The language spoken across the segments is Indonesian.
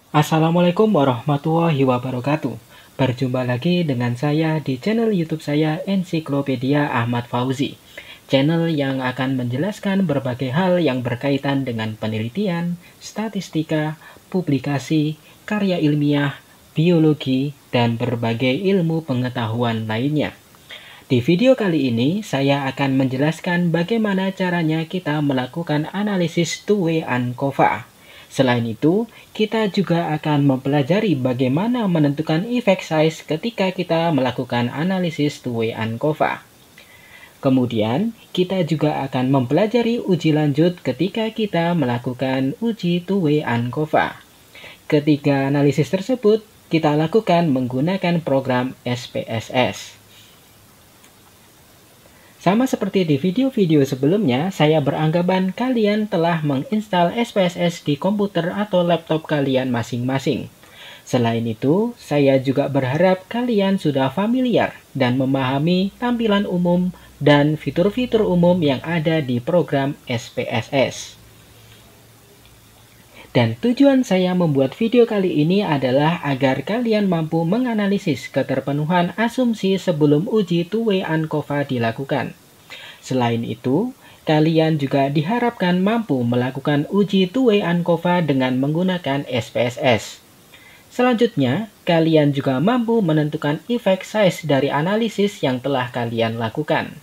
Assalamualaikum warahmatullahi wabarakatuh. Berjumpa lagi dengan saya di channel YouTube saya Ensiklopedia Ahmad Fauzi. Channel yang akan menjelaskan berbagai hal yang berkaitan dengan penelitian, statistika, publikasi, karya ilmiah, biologi, dan berbagai ilmu pengetahuan lainnya. Di video kali ini, saya akan menjelaskan bagaimana caranya kita melakukan analisis two-way ANCOVA. Selain itu, kita juga akan mempelajari bagaimana menentukan effect size ketika kita melakukan analisis two-way ANCOVA. Kemudian, kita juga akan mempelajari uji lanjut ketika kita melakukan uji two-way ANCOVA. Ketiga analisis tersebut kita lakukan menggunakan program SPSS. Sama seperti di video-video sebelumnya, saya beranggapan kalian telah menginstal SPSS di komputer atau laptop kalian masing-masing. Selain itu, saya juga berharap kalian sudah familiar dan memahami tampilan umum dan fitur-fitur umum yang ada di program SPSS. Dan tujuan saya membuat video kali ini adalah agar kalian mampu menganalisis keterpenuhan asumsi sebelum uji two-way ANCOVA dilakukan. Selain itu, kalian juga diharapkan mampu melakukan uji two-way ANCOVA dengan menggunakan SPSS. Selanjutnya, kalian juga mampu menentukan effect size dari analisis yang telah kalian lakukan.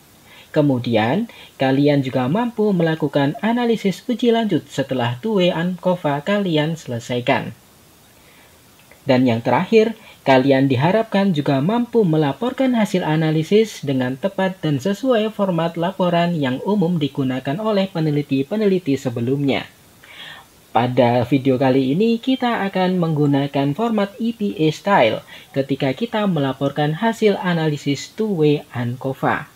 Kemudian, kalian juga mampu melakukan analisis uji lanjut setelah two-way ANCOVA kalian selesaikan. Dan yang terakhir, kalian diharapkan juga mampu melaporkan hasil analisis dengan tepat dan sesuai format laporan yang umum digunakan oleh peneliti-peneliti sebelumnya. Pada video kali ini, kita akan menggunakan format EPA style ketika kita melaporkan hasil analisis two-way ANCOVA.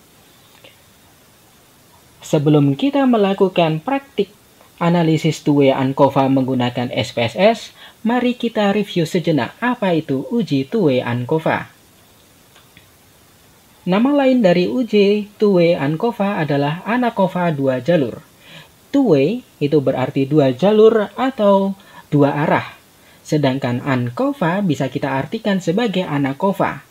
Sebelum kita melakukan praktik analisis two-way ANCOVA menggunakan SPSS, mari kita review sejenak apa itu uji two-way ANCOVA. Nama lain dari uji two-way ANCOVA adalah ANACOVA dua jalur. Two-way itu berarti dua jalur atau dua arah. Sedangkan ANCOVA bisa kita artikan sebagai ANACOVA.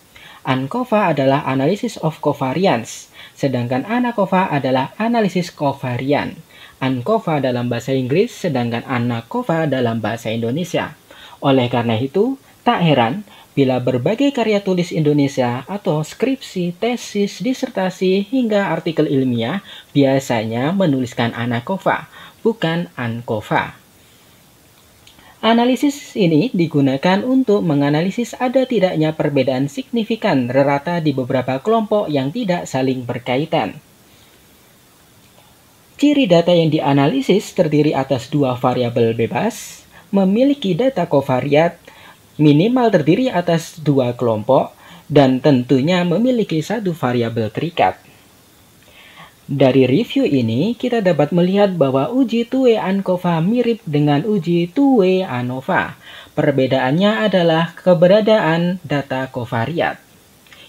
ANCOVA adalah analysis of covariance, sedangkan ANACOVA adalah analisis covarian. ANCOVA dalam bahasa Inggris, sedangkan ANACOVA dalam bahasa Indonesia. Oleh karena itu, tak heran bila berbagai karya tulis Indonesia atau skripsi, tesis, disertasi, hingga artikel ilmiah biasanya menuliskan ANACOVA, bukan ANCOVA. Analisis ini digunakan untuk menganalisis ada tidaknya perbedaan signifikan rata di beberapa kelompok yang tidak saling berkaitan. Ciri data yang dianalisis terdiri atas dua variabel bebas, memiliki data kovariat, minimal terdiri atas dua kelompok, dan tentunya memiliki satu variabel terikat. Dari review ini, kita dapat melihat bahwa uji two-way ANCOVA mirip dengan uji two-way ANOVA. Perbedaannya adalah keberadaan data kovariat.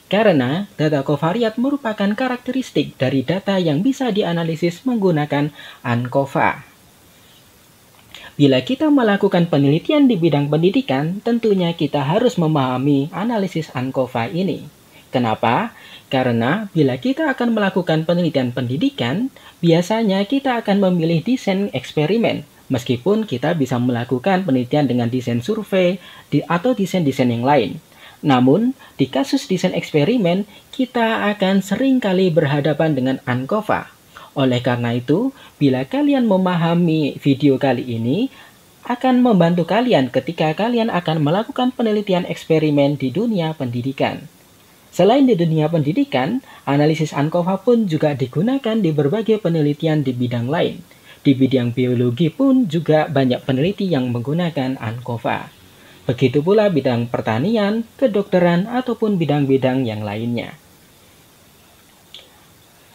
Karena data kovariat merupakan karakteristik dari data yang bisa dianalisis menggunakan ANCOVA. Bila kita melakukan penelitian di bidang pendidikan, tentunya kita harus memahami analisis ANCOVA ini. Kenapa? Karena bila kita akan melakukan penelitian pendidikan, biasanya kita akan memilih desain eksperimen, meskipun kita bisa melakukan penelitian dengan desain survei atau desain-desain yang lain. Namun, di kasus desain eksperimen, kita akan sering kali berhadapan dengan ANCOVA. Oleh karena itu, bila kalian memahami video kali ini, akan membantu kalian ketika kalian akan melakukan penelitian eksperimen di dunia pendidikan. Selain di dunia pendidikan, analisis ANCOVA pun juga digunakan di berbagai penelitian di bidang lain. Di bidang biologi pun juga banyak peneliti yang menggunakan ANCOVA. Begitu pula bidang pertanian, kedokteran, ataupun bidang-bidang yang lainnya.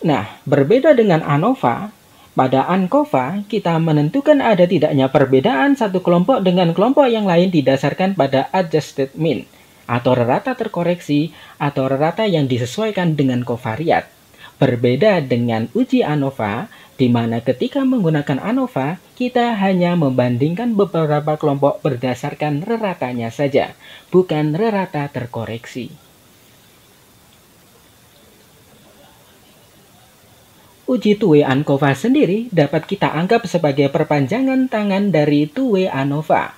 Nah, berbeda dengan ANOVA, pada ANCOVA kita menentukan ada tidaknya perbedaan satu kelompok dengan kelompok yang lain didasarkan pada adjusted mean, atau rata terkoreksi, atau rata yang disesuaikan dengan kovariat. Berbeda dengan uji ANOVA, di mana ketika menggunakan ANOVA, kita hanya membandingkan beberapa kelompok berdasarkan reratanya saja, bukan rerata terkoreksi. Uji two-way ANCOVA sendiri dapat kita anggap sebagai perpanjangan tangan dari two-way ANOVA,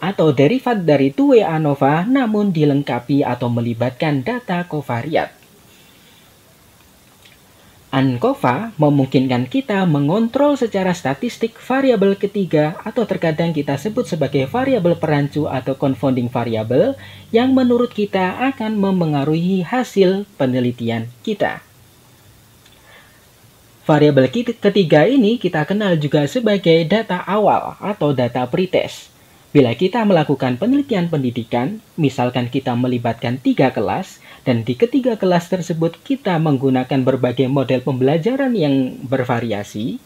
atau derivat dari two-way ANOVA namun dilengkapi atau melibatkan data kovariat. ANCOVA memungkinkan kita mengontrol secara statistik variabel ketiga atau terkadang kita sebut sebagai variabel perancu atau confounding variable yang menurut kita akan memengaruhi hasil penelitian kita. Variabel ketiga ini kita kenal juga sebagai data awal atau data pretest. Bila kita melakukan penelitian pendidikan, misalkan kita melibatkan 3 kelas, dan di ketiga kelas tersebut kita menggunakan berbagai model pembelajaran yang bervariasi,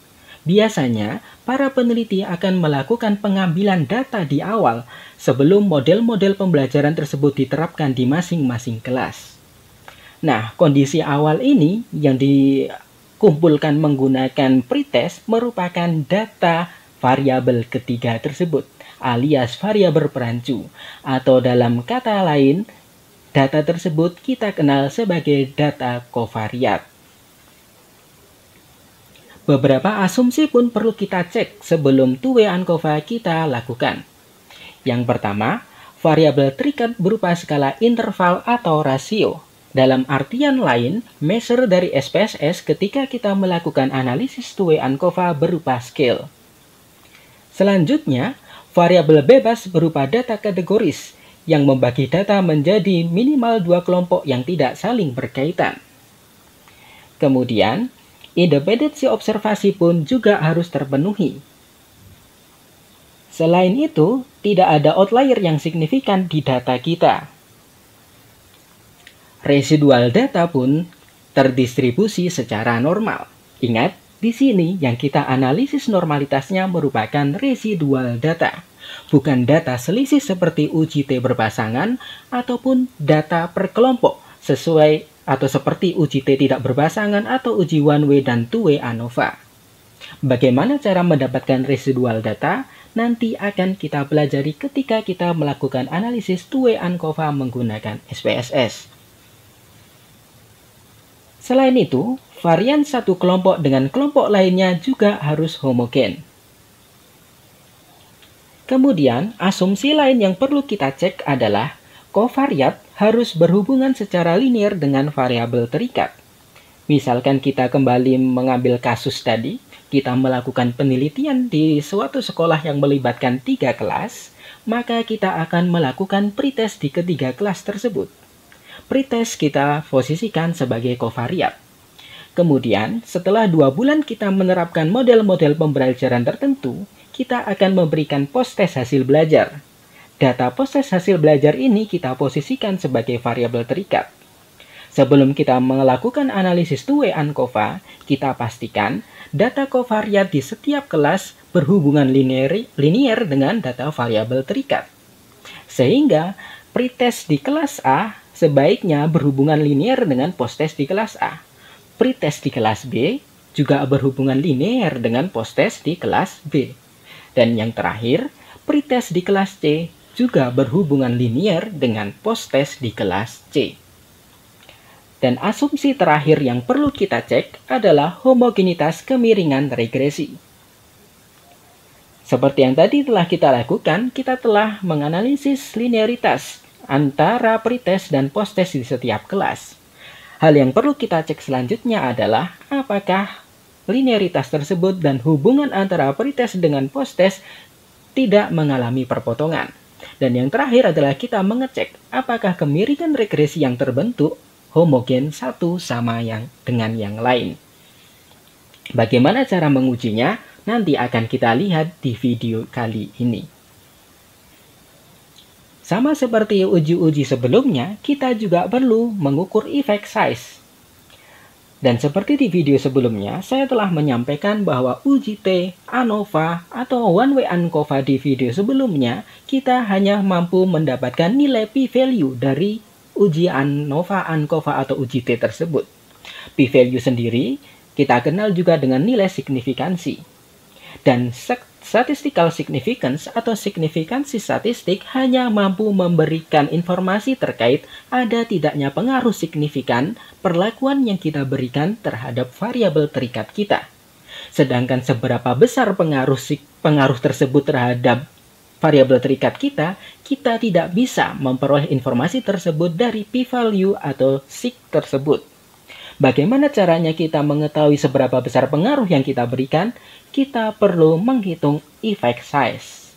biasanya para peneliti akan melakukan pengambilan data di awal sebelum model-model pembelajaran tersebut diterapkan di masing-masing kelas. Nah, kondisi awal ini yang dikumpulkan menggunakan pretest merupakan data variabel ketiga tersebut, alias variabel perancu, atau dalam kata lain, data tersebut kita kenal sebagai data kovariat. Beberapa asumsi pun perlu kita cek sebelum two-way ANCOVA kita lakukan. Yang pertama, variabel terikat berupa skala interval atau rasio. Dalam artian lain, measure dari SPSS ketika kita melakukan analisis two-way ANCOVA berupa scale. Selanjutnya, variabel bebas berupa data kategoris yang membagi data menjadi minimal 2 kelompok yang tidak saling berkaitan. Kemudian, independensi observasi pun juga harus terpenuhi. Selain itu, tidak ada outlier yang signifikan di data kita. Residual data pun terdistribusi secara normal. Ingat, di sini yang kita analisis normalitasnya merupakan residual data, bukan data selisih seperti uji T berpasangan ataupun data per kelompok sesuai atau seperti uji T tidak berpasangan atau uji one way dan two way ANOVA. Bagaimana cara mendapatkan residual data? Nanti akan kita pelajari ketika kita melakukan analisis two way ANCOVA menggunakan SPSS. Selain itu, varian satu kelompok dengan kelompok lainnya juga harus homogen. Kemudian, asumsi lain yang perlu kita cek adalah kovariat harus berhubungan secara linear dengan variabel terikat. Misalkan kita kembali mengambil kasus tadi, kita melakukan penelitian di suatu sekolah yang melibatkan 3 kelas, maka kita akan melakukan pretest di ketiga kelas tersebut. Pretest kita posisikan sebagai kovariat. Kemudian, setelah 2 bulan kita menerapkan model-model pembelajaran tertentu, kita akan memberikan post-test hasil belajar. Data post-test hasil belajar ini kita posisikan sebagai variabel terikat. Sebelum kita melakukan analisis two-way ANCOVA, kita pastikan data kovariat di setiap kelas berhubungan linier dengan data variabel terikat. Sehingga, pretest di kelas A sebaiknya berhubungan linier dengan post-test di kelas A. Pretest di kelas B juga berhubungan linear dengan post-test di kelas B. Dan yang terakhir, pretest di kelas C juga berhubungan linear dengan post-test di kelas C. Dan asumsi terakhir yang perlu kita cek adalah homogenitas kemiringan regresi. Seperti yang tadi telah kita lakukan, kita telah menganalisis linearitas antara pretest dan post-test di setiap kelas. Hal yang perlu kita cek selanjutnya adalah apakah linearitas tersebut dan hubungan antara pretest dengan post-test tidak mengalami perpotongan. Dan yang terakhir adalah kita mengecek apakah kemiringan regresi yang terbentuk homogen satu sama dengan yang lain. Bagaimana cara mengujinya? Nanti akan kita lihat di video kali ini. Sama seperti uji-uji sebelumnya, kita juga perlu mengukur effect size. Dan seperti di video sebelumnya, saya telah menyampaikan bahwa uji T, ANOVA, atau one way ANCOVA di video sebelumnya, kita hanya mampu mendapatkan nilai p-value dari uji ANOVA, ANCOVA, atau uji T tersebut. P-value sendiri Kita kenal juga dengan nilai signifikansi. Dan statistical significance atau signifikansi statistik hanya mampu memberikan informasi terkait ada tidaknya pengaruh signifikan perlakuan yang kita berikan terhadap variabel terikat kita. Sedangkan seberapa besar pengaruh tersebut terhadap variabel terikat kita, kita tidak bisa memperoleh informasi tersebut dari p-value atau sig tersebut. Bagaimana caranya kita mengetahui seberapa besar pengaruh yang kita berikan? Kita perlu menghitung effect size.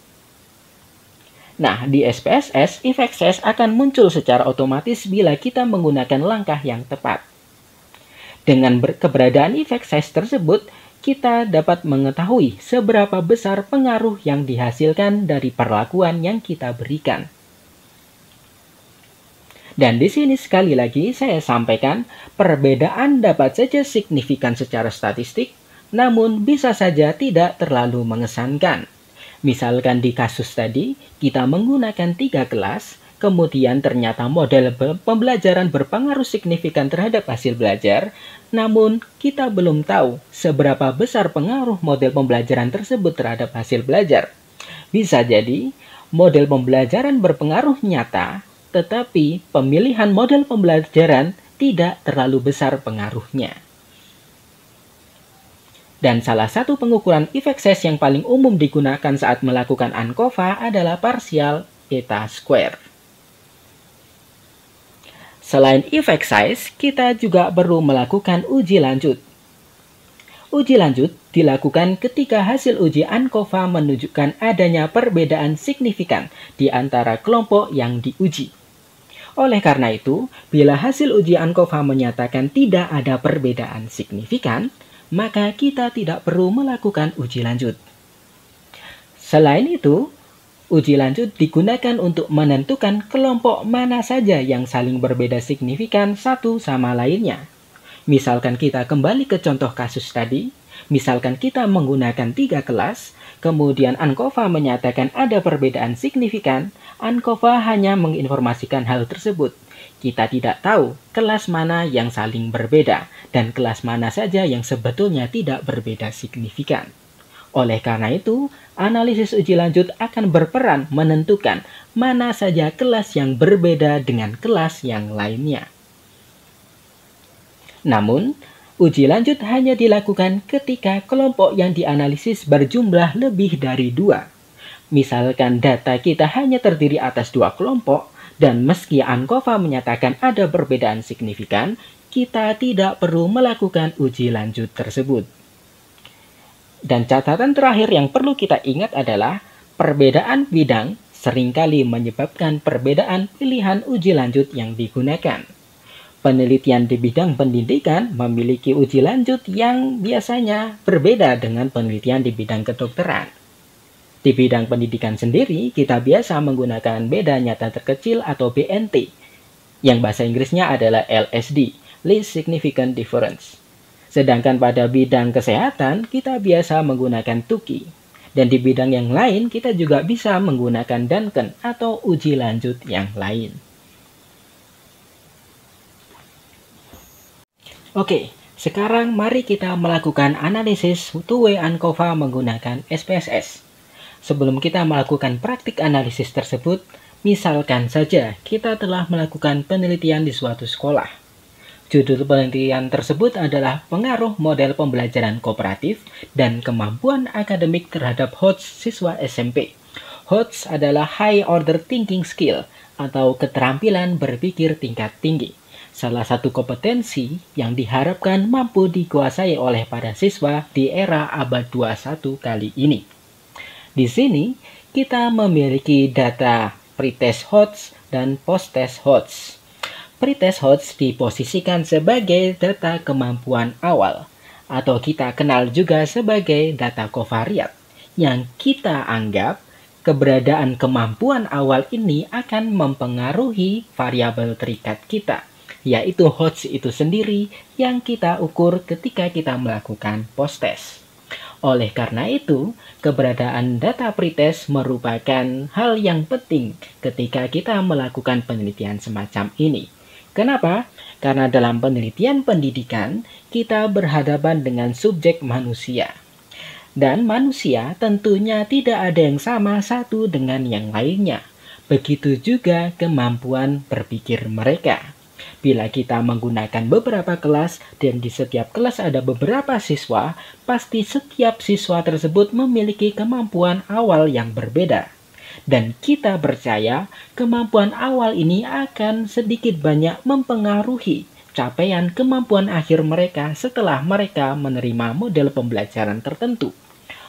Nah, di SPSS, effect size akan muncul secara otomatis bila kita menggunakan langkah yang tepat. Dengan keberadaan effect size tersebut, kita dapat mengetahui seberapa besar pengaruh yang dihasilkan dari perlakuan yang kita berikan. Dan di sini sekali lagi saya sampaikan, perbedaan dapat saja signifikan secara statistik, namun bisa saja tidak terlalu mengesankan. Misalkan di kasus tadi, kita menggunakan 3 kelas, kemudian ternyata model pembelajaran berpengaruh signifikan terhadap hasil belajar, namun kita belum tahu seberapa besar pengaruh model pembelajaran tersebut terhadap hasil belajar. Bisa jadi, model pembelajaran berpengaruh nyata, tetapi pemilihan model pembelajaran tidak terlalu besar pengaruhnya. Dan salah satu pengukuran effect size yang paling umum digunakan saat melakukan ANCOVA adalah partial eta square. Selain effect size, kita juga perlu melakukan uji lanjut. Uji lanjut dilakukan ketika hasil uji ANCOVA menunjukkan adanya perbedaan signifikan di antara kelompok yang diuji. Oleh karena itu, bila hasil uji ANCOVA menyatakan tidak ada perbedaan signifikan, maka kita tidak perlu melakukan uji lanjut. Selain itu, uji lanjut digunakan untuk menentukan kelompok mana saja yang saling berbeda signifikan satu sama lainnya. Misalkan kita kembali ke contoh kasus tadi, misalkan kita menggunakan 3 kelas, kemudian ANCOVA menyatakan ada perbedaan signifikan, ANCOVA hanya menginformasikan hal tersebut. Kita tidak tahu kelas mana yang saling berbeda dan kelas mana saja yang sebetulnya tidak berbeda signifikan. Oleh karena itu, analisis uji lanjut akan berperan menentukan mana saja kelas yang berbeda dengan kelas yang lainnya. Namun, uji lanjut hanya dilakukan ketika kelompok yang dianalisis berjumlah lebih dari 2. Misalkan data kita hanya terdiri atas 2 kelompok, dan meski ANCOVA menyatakan ada perbedaan signifikan, kita tidak perlu melakukan uji lanjut tersebut. Dan catatan terakhir yang perlu kita ingat adalah, perbedaan bidang seringkali menyebabkan perbedaan pilihan uji lanjut yang digunakan. Penelitian di bidang pendidikan memiliki uji lanjut yang biasanya berbeda dengan penelitian di bidang kedokteran. Di bidang pendidikan sendiri, kita biasa menggunakan beda nyata terkecil atau BNT, yang bahasa Inggrisnya adalah LSD, Least Significant Difference. Sedangkan pada bidang kesehatan, kita biasa menggunakan TUCI. Dan di bidang yang lain, kita juga bisa menggunakan Duncan atau uji lanjut yang lain. Oke, sekarang mari kita melakukan analisis two-way ANCOVA menggunakan SPSS. Sebelum kita melakukan praktik analisis tersebut, misalkan saja kita telah melakukan penelitian di suatu sekolah. Judul penelitian tersebut adalah pengaruh model pembelajaran kooperatif dan kemampuan akademik terhadap HOTS siswa SMP. HOTS adalah High Order Thinking Skill atau keterampilan berpikir tingkat tinggi. Salah satu kompetensi yang diharapkan mampu dikuasai oleh para siswa di era abad 21 kali ini. Di sini, kita memiliki data pretest HOTS dan post-test HOTS. Pretest HOTS diposisikan sebagai data kemampuan awal, atau kita kenal juga sebagai data kovariat, yang kita anggap keberadaan kemampuan awal ini akan mempengaruhi variabel terikat kita, yaitu HOTS itu sendiri yang kita ukur ketika kita melakukan post-test. Oleh karena itu, keberadaan data pretest merupakan hal yang penting ketika kita melakukan penelitian semacam ini. Kenapa? Karena dalam penelitian pendidikan, kita berhadapan dengan subjek manusia. Dan manusia tentunya tidak ada yang sama satu dengan yang lainnya. Begitu juga kemampuan berpikir mereka. Bila kita menggunakan beberapa kelas dan di setiap kelas ada beberapa siswa, pasti setiap siswa tersebut memiliki kemampuan awal yang berbeda. Dan kita percaya kemampuan awal ini akan sedikit banyak mempengaruhi capaian kemampuan akhir mereka setelah mereka menerima model pembelajaran tertentu.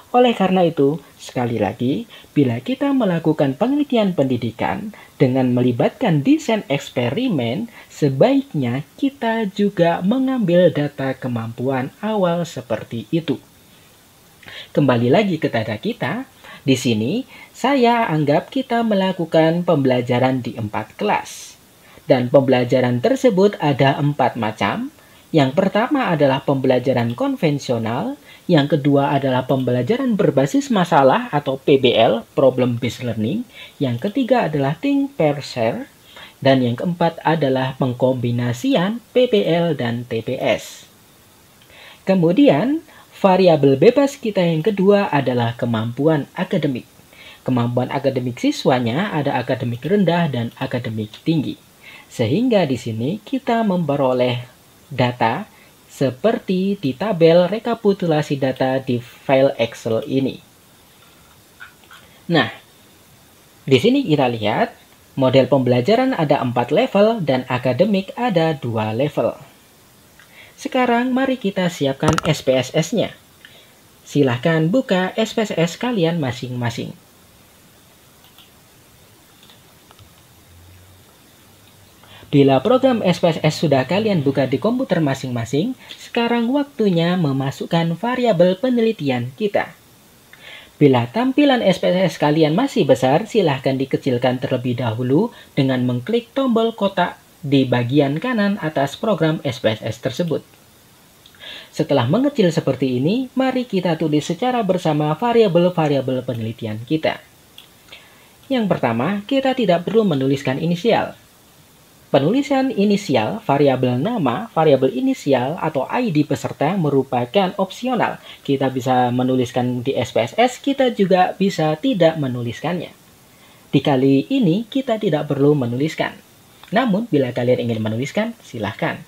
Oleh karena itu, sekali lagi, bila kita melakukan penelitian pendidikan dengan melibatkan desain eksperimen, sebaiknya kita juga mengambil data kemampuan awal seperti itu. Kembali lagi ke data kita, di sini saya anggap kita melakukan pembelajaran di 4 kelas. Dan pembelajaran tersebut ada 4 macam. Yang pertama adalah pembelajaran konvensional, yang kedua adalah pembelajaran berbasis masalah atau PBL, Problem Based Learning, yang ketiga adalah Think, Pair, Share, dan yang keempat adalah pengkombinasian PBL dan TPS. Kemudian, variabel bebas kita yang kedua adalah kemampuan akademik. Kemampuan akademik siswanya ada akademik rendah dan akademik tinggi. Sehingga di sini kita memperoleh data seperti di tabel rekapitulasi data di file Excel ini. Nah, di sini kita lihat model pembelajaran ada 4 level dan akademik ada 2 level. Sekarang mari kita siapkan SPSS-nya. Silahkan buka SPSS kalian masing-masing. Bila program SPSS sudah kalian buka di komputer masing-masing, sekarang waktunya memasukkan variabel penelitian kita. Bila tampilan SPSS kalian masih besar, silahkan dikecilkan terlebih dahulu dengan mengklik tombol kotak di bagian kanan atas program SPSS tersebut. Setelah mengecil seperti ini, mari kita tulis secara bersama variabel-variabel penelitian kita. Yang pertama, kita tidak perlu menuliskan inisial. Penulisan inisial, variabel nama, variabel inisial, atau ID peserta merupakan opsional. Kita bisa menuliskan di SPSS, kita juga bisa tidak menuliskannya. Di kali ini, kita tidak perlu menuliskan. Namun, bila kalian ingin menuliskan, silahkan.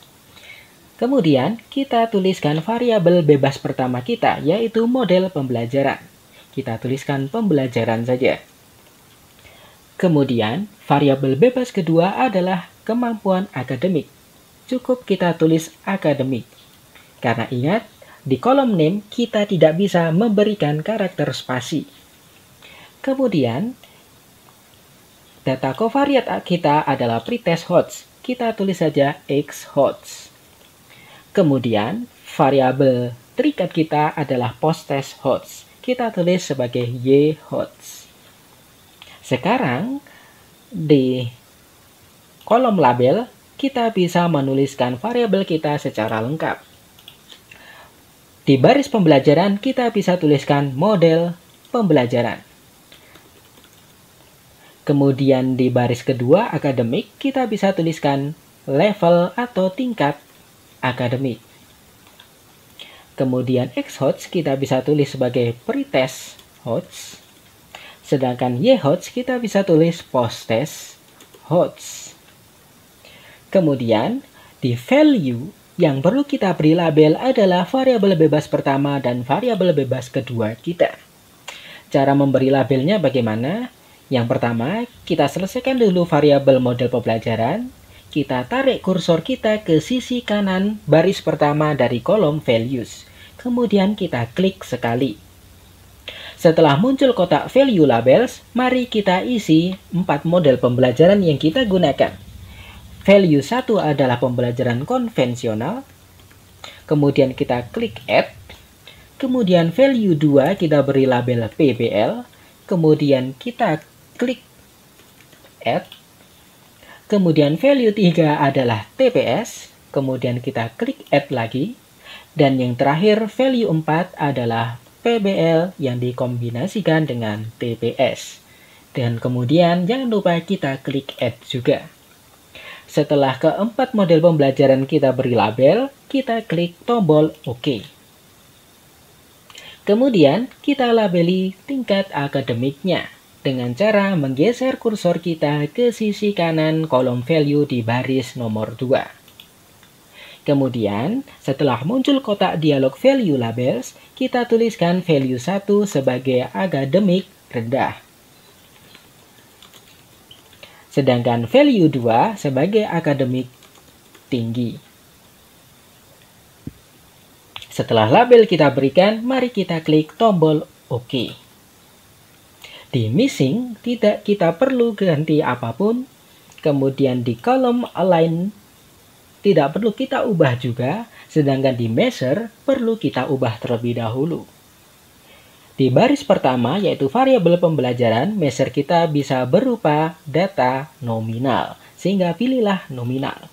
Kemudian, kita tuliskan variabel bebas pertama kita, yaitu model pembelajaran. Kita tuliskan pembelajaran saja. Kemudian, variabel bebas kedua adalah kemampuan akademik. Cukup kita tulis akademik. Karena ingat, di kolom name kita tidak bisa memberikan karakter spasi. Kemudian, data covariate kita adalah pretest HOTS. Kita tulis saja X HOTS. Kemudian, variabel terikat kita adalah post-test HOTS. Kita tulis sebagai Y HOTS. Sekarang, di kolom label, kita bisa menuliskan variabel kita secara lengkap. Di baris pembelajaran, kita bisa tuliskan model pembelajaran. Kemudian di baris kedua, akademik, kita bisa tuliskan level atau tingkat akademik. Kemudian X HOTS kita bisa tulis sebagai pretest HOTS. Sedangkan Y HOTS kita bisa tulis post-test HOTS. Kemudian, di value yang perlu kita beri label adalah variabel bebas pertama dan variabel bebas kedua kita. Cara memberi labelnya bagaimana? Yang pertama, kita selesaikan dulu variabel model pembelajaran. Kita tarik kursor kita ke sisi kanan baris pertama dari kolom values. Kemudian kita klik sekali. Setelah muncul kotak value labels, mari kita isi 4 model pembelajaran yang kita gunakan. Value 1 adalah pembelajaran konvensional. Kemudian kita klik add. Kemudian value 2 kita beri label PBL. Kemudian kita klik add. Kemudian value 3 adalah TPS. Kemudian kita klik add lagi. Dan yang terakhir value 4 adalah PBL yang dikombinasikan dengan TPS. Dan kemudian jangan lupa kita klik add juga. Setelah keempat model pembelajaran kita beri label, kita klik tombol OK. Kemudian, kita labeli tingkat akademiknya dengan cara menggeser kursor kita ke sisi kanan kolom value di baris nomor 2. Kemudian, setelah muncul kotak dialog value labels, kita tuliskan value 1 sebagai akademik rendah. Sedangkan value 2 sebagai akademik tinggi. Setelah label kita berikan, mari kita klik tombol OK. Di missing, tidak kita perlu ganti apapun. Kemudian di kolom align, tidak perlu kita ubah juga. Sedangkan di measure, perlu kita ubah terlebih dahulu. Di baris pertama, yaitu variabel pembelajaran, measure kita bisa berupa data nominal, sehingga pilihlah nominal.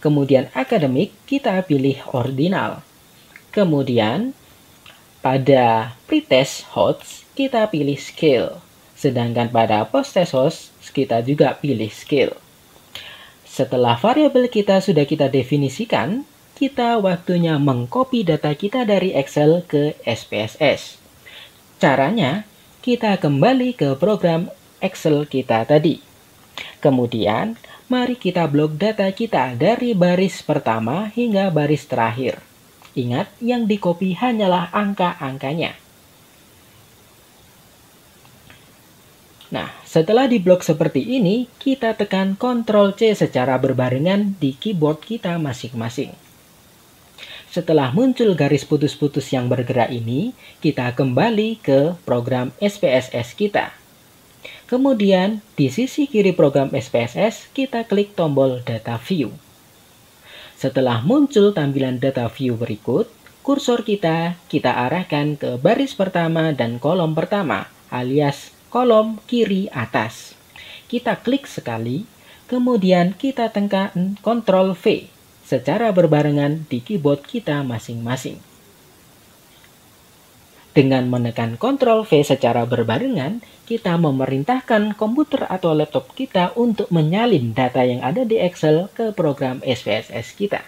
Kemudian akademik, kita pilih ordinal. Kemudian, pada pretest host, kita pilih scale. Sedangkan pada post-test host, kita juga pilih scale. Setelah variabel kita sudah kita definisikan, kita waktunya mengcopy data kita dari Excel ke SPSS. Caranya, kita kembali ke program Excel kita tadi. Kemudian, mari kita blok data kita dari baris pertama hingga baris terakhir. Ingat, yang di-copy hanyalah angka-angkanya. Nah, setelah diblok seperti ini, kita tekan Ctrl+C secara berbarengan di keyboard kita masing-masing. Setelah muncul garis putus-putus yang bergerak ini, kita kembali ke program SPSS kita. Kemudian, di sisi kiri program SPSS, kita klik tombol Data View. Setelah muncul tampilan Data View berikut, kursor kita arahkan ke baris pertama dan kolom pertama, alias kolom kiri atas. Kita klik sekali, kemudian kita tekan Ctrl+V secara berbarengan di keyboard kita masing-masing. Dengan menekan Ctrl+V secara berbarengan, kita memerintahkan komputer atau laptop kita untuk menyalin data yang ada di Excel ke program SPSS kita.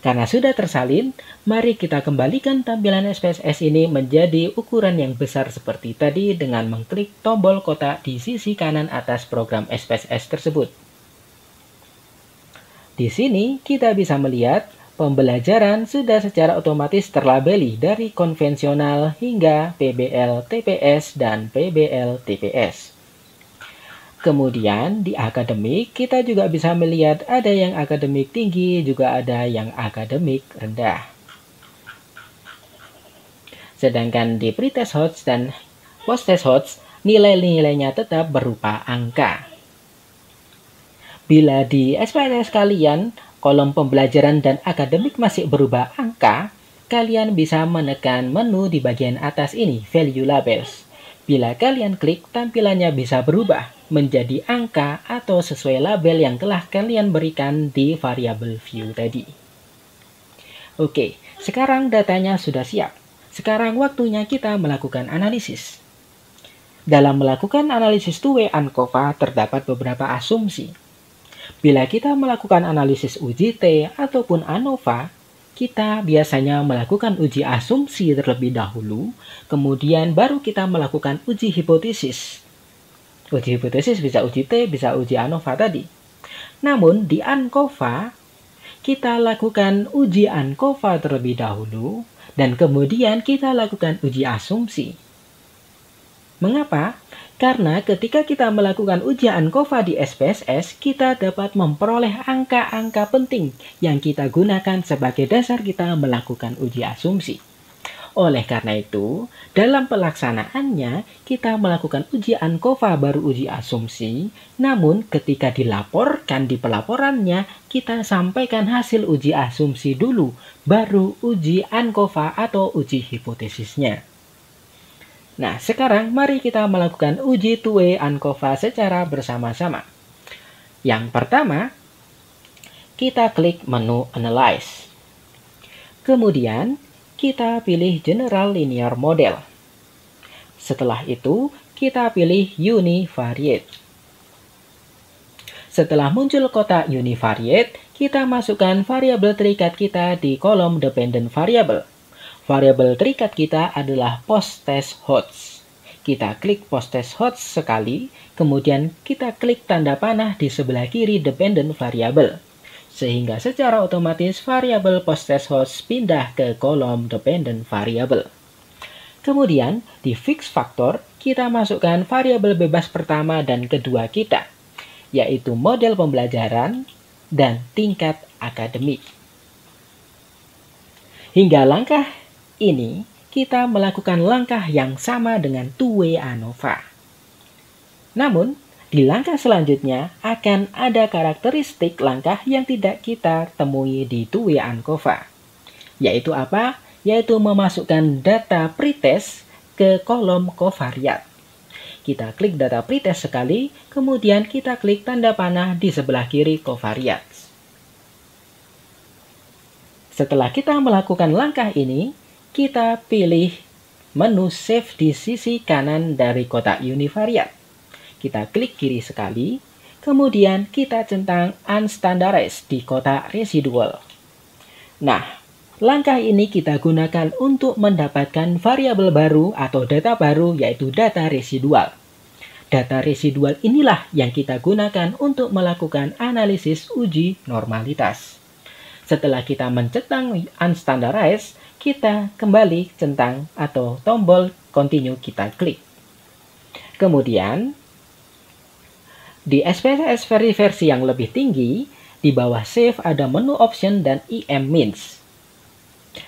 Karena sudah tersalin, mari kita kembalikan tampilan SPSS ini menjadi ukuran yang besar seperti tadi dengan mengklik tombol kotak di sisi kanan atas program SPSS tersebut. Di sini kita bisa melihat pembelajaran sudah secara otomatis terlabeli dari konvensional hingga PBL TPS dan PBL TPS. Kemudian di akademik kita juga bisa melihat ada yang akademik tinggi, juga ada yang akademik rendah. Sedangkan di pretest host dan post-test host nilai-nilainya tetap berupa angka. Bila di SPSS kalian, kolom pembelajaran dan akademik masih berubah angka, kalian bisa menekan menu di bagian atas ini, Value Labels. Bila kalian klik, tampilannya bisa berubah menjadi angka atau sesuai label yang telah kalian berikan di variabel view tadi. Oke, sekarang datanya sudah siap. Sekarang waktunya kita melakukan analisis. Dalam melakukan analisis two-way ANCOVA terdapat beberapa asumsi. Bila kita melakukan analisis uji T ataupun ANOVA, kita biasanya melakukan uji asumsi terlebih dahulu, kemudian baru kita melakukan uji hipotesis. Uji hipotesis bisa uji T, bisa uji ANOVA tadi. Namun di ANCOVA, kita lakukan uji ANCOVA terlebih dahulu, dan kemudian kita lakukan uji asumsi. Mengapa? Karena ketika kita melakukan uji ANCOVA di SPSS, kita dapat memperoleh angka-angka penting yang kita gunakan sebagai dasar kita melakukan uji asumsi. Oleh karena itu, dalam pelaksanaannya, kita melakukan uji ANCOVA baru uji asumsi, namun ketika dilaporkan di pelaporannya, kita sampaikan hasil uji asumsi dulu, baru uji ANCOVA atau uji hipotesisnya. Nah, sekarang mari kita melakukan uji two-way ANCOVA secara bersama-sama. Yang pertama, kita klik menu Analyze. Kemudian, kita pilih General Linear Model. Setelah itu, kita pilih Univariate. Setelah muncul kotak univariate, kita masukkan variabel terikat kita di kolom dependent variable. Variabel terikat kita adalah post_test_hosts. Kita klik post_test_hosts sekali, kemudian kita klik tanda panah di sebelah kiri dependent variable. Sehingga secara otomatis variabel post_test_hosts pindah ke kolom dependent variable. Kemudian, di fix factor, kita masukkan variabel bebas pertama dan kedua kita, yaitu model pembelajaran dan tingkat akademik. Hingga langkah ini, kita melakukan langkah yang sama dengan two-way ANOVA. Namun, di langkah selanjutnya akan ada karakteristik langkah yang tidak kita temui di two-way ANCOVA. Yaitu apa? Yaitu memasukkan data pretest ke kolom covariate. Kita klik data pretest sekali, kemudian kita klik tanda panah di sebelah kiri covariate. Setelah kita melakukan langkah ini, kita pilih menu Save di sisi kanan dari kotak univariate. Kita klik kiri sekali, kemudian kita centang Unstandarized di kotak residual. Nah, langkah ini kita gunakan untuk mendapatkan variabel baru atau data baru, yaitu data residual. Data residual inilah yang kita gunakan untuk melakukan analisis uji normalitas. Setelah kita mencentang Unstandarized, kita kembali centang atau tombol continue kita klik. Kemudian, di SPSS versi yang lebih tinggi, di bawah save ada menu option dan EM_means.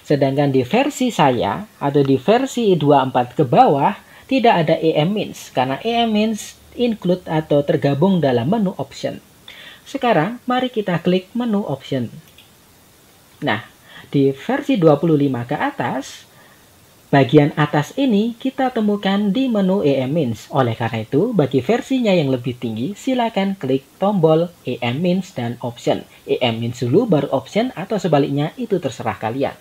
Sedangkan di versi saya, atau di versi 24 ke bawah, tidak ada EM_means, karena EM_means include atau tergabung dalam menu option. Sekarang, mari kita klik menu option. Nah, di versi 25 ke atas, bagian atas ini kita temukan di menu EM_means. Oleh karena itu, bagi versinya yang lebih tinggi, silakan klik tombol EM_means dan option. EM_means dulu baru option atau sebaliknya, itu terserah kalian.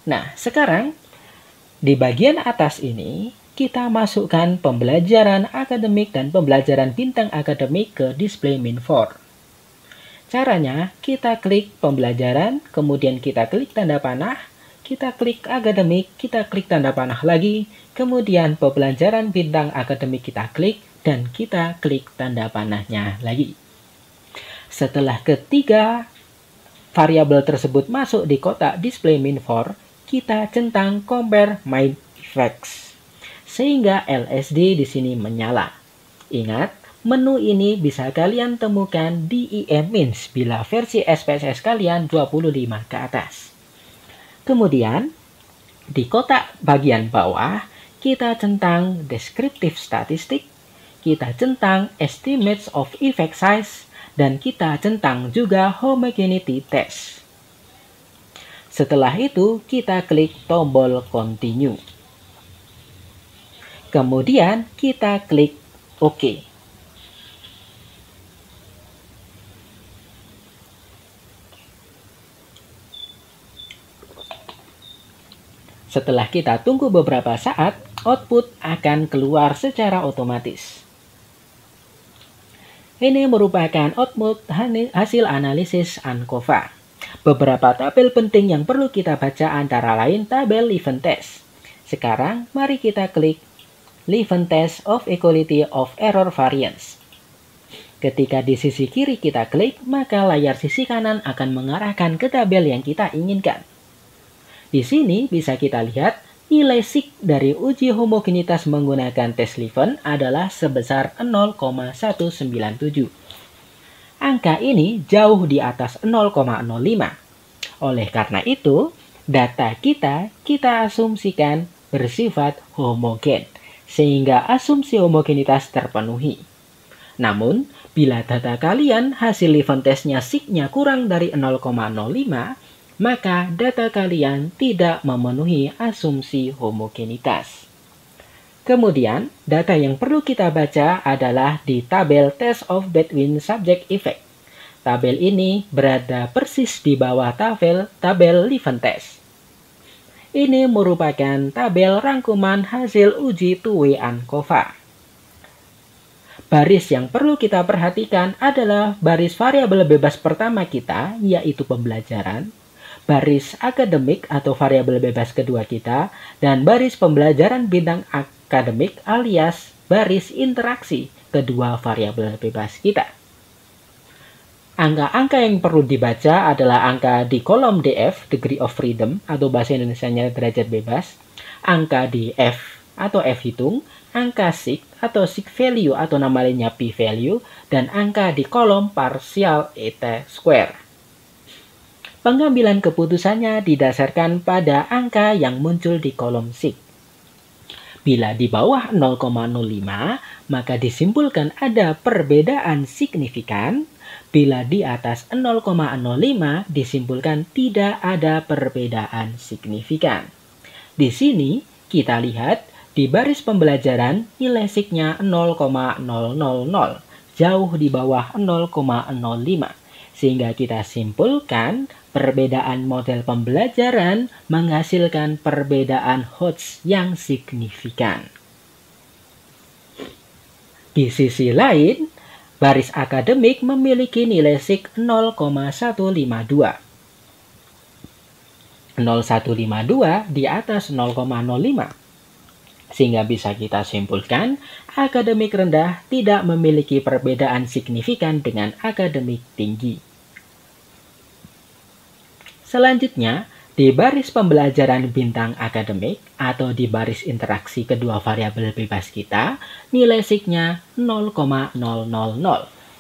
Nah, sekarang di bagian atas ini kita masukkan pembelajaran akademik dan pembelajaran bintang akademik ke display min4. Caranya, kita klik pembelajaran, kemudian kita klik tanda panah, kita klik akademik, kita klik tanda panah lagi, kemudian pembelajaran bintang akademik kita klik, dan kita klik tanda panahnya lagi. Setelah ketiga variabel tersebut masuk di kotak display min4, kita centang compare my effects, sehingga LSD di sini menyala. Ingat, menu ini bisa kalian temukan di EM_means bila versi SPSS kalian 25 ke atas. Kemudian, di kotak bagian bawah, kita centang descriptive statistic, kita centang estimates of effect size, dan kita centang juga homogeneity test. Setelah itu, kita klik tombol continue. Kemudian, kita klik OK. Setelah kita tunggu beberapa saat, output akan keluar secara otomatis. Ini merupakan output hasil analisis ANCOVA. Beberapa tabel penting yang perlu kita baca antara lain tabel Levin test. Sekarang, mari kita klik Levin test of equality of error variance. Ketika di sisi kiri kita klik, maka layar sisi kanan akan mengarahkan ke tabel yang kita inginkan. Di sini bisa kita lihat nilai sig dari uji homogenitas menggunakan tes Levin adalah sebesar 0,197. Angka ini jauh di atas 0,05. Oleh karena itu, data kita asumsikan bersifat homogen, sehingga asumsi homogenitas terpenuhi. Namun, bila data kalian hasil Levin testnya sig-nya kurang dari 0,05, maka data kalian tidak memenuhi asumsi homogenitas. Kemudian, data yang perlu kita baca adalah di tabel Test of Between Subject Effect. Tabel ini berada persis di bawah tabel Levin test. Ini merupakan tabel rangkuman hasil uji two-way ANCOVA. Baris yang perlu kita perhatikan adalah baris variabel bebas pertama kita, yaitu pembelajaran, baris akademik atau variabel bebas kedua kita, dan baris pembelajaran bintang akademik alias baris interaksi kedua variabel bebas kita. Angka-angka yang perlu dibaca adalah angka di kolom DF, degree of freedom, atau bahasa Indonesianya derajat bebas, angka di F atau F hitung, angka sig atau sig value atau nama lainnya p value, dan angka di kolom partial et square. Pengambilan keputusannya didasarkan pada angka yang muncul di kolom sig. Bila di bawah 0,05, maka disimpulkan ada perbedaan signifikan. Bila di atas 0,05, disimpulkan tidak ada perbedaan signifikan. Di sini kita lihat di baris pembelajaran nilai signya 0,000, jauh di bawah 0,05. Sehingga kita simpulkan perbedaan model pembelajaran menghasilkan perbedaan Hodge yang signifikan. Di sisi lain, baris akademik memiliki nilai sig 0,152. 0,152 di atas 0,05. Sehingga bisa kita simpulkan, akademik rendah tidak memiliki perbedaan signifikan dengan akademik tinggi. Selanjutnya, di baris pembelajaran bintang akademik atau di baris interaksi kedua variabel bebas kita, nilai signya 0,000,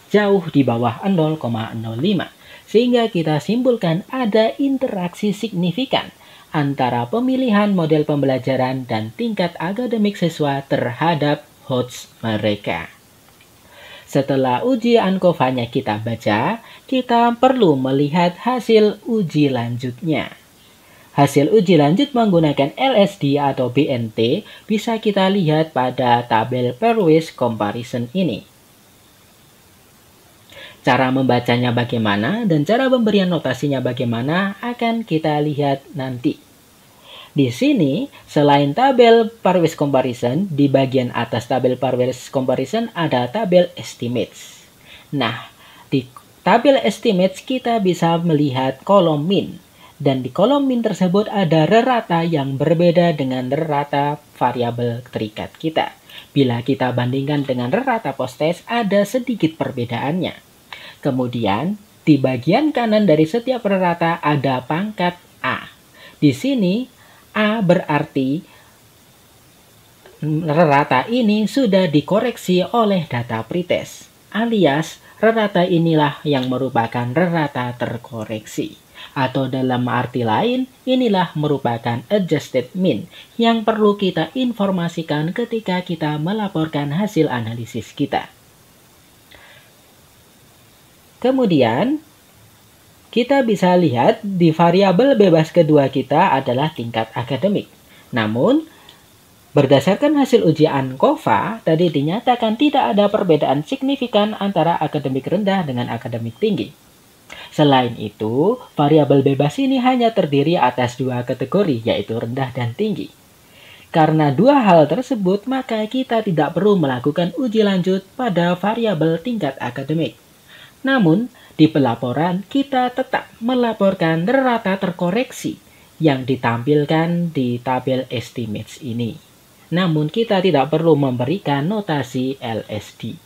jauh di bawah 0,05. Sehingga kita simpulkan ada interaksi signifikan antara pemilihan model pembelajaran dan tingkat akademik siswa terhadap Hodge mereka. Setelah uji ANCOVA-nya kita baca, kita perlu melihat hasil uji lanjutnya. Hasil uji lanjut menggunakan LSD atau BNT bisa kita lihat pada tabel pairwise comparison ini. Cara membacanya bagaimana dan cara pemberian notasinya bagaimana akan kita lihat nanti. Di sini, selain tabel pairwise comparison, di bagian atas tabel pairwise comparison ada tabel estimates. Nah, di tabel estimates kita bisa melihat kolom min. Dan di kolom min tersebut ada rerata yang berbeda dengan rerata variabel terikat kita. Bila kita bandingkan dengan rerata post-test, ada sedikit perbedaannya. Kemudian, di bagian kanan dari setiap rerata ada pangkat A. Di sini, A berarti rerata ini sudah dikoreksi oleh data pretest, alias rerata inilah yang merupakan rerata terkoreksi. Atau dalam arti lain, inilah merupakan adjusted mean yang perlu kita informasikan ketika kita melaporkan hasil analisis kita. Kemudian, kita bisa lihat di variabel bebas kedua kita adalah tingkat akademik. Namun, berdasarkan hasil uji ANCOVA, tadi dinyatakan tidak ada perbedaan signifikan antara akademik rendah dengan akademik tinggi. Selain itu, variabel bebas ini hanya terdiri atas dua kategori, yaitu rendah dan tinggi. Karena dua hal tersebut, maka kita tidak perlu melakukan uji lanjut pada variabel tingkat akademik. Namun, di pelaporan kita tetap melaporkan rata terkoreksi yang ditampilkan di tabel estimates ini. Namun, kita tidak perlu memberikan notasi LSD.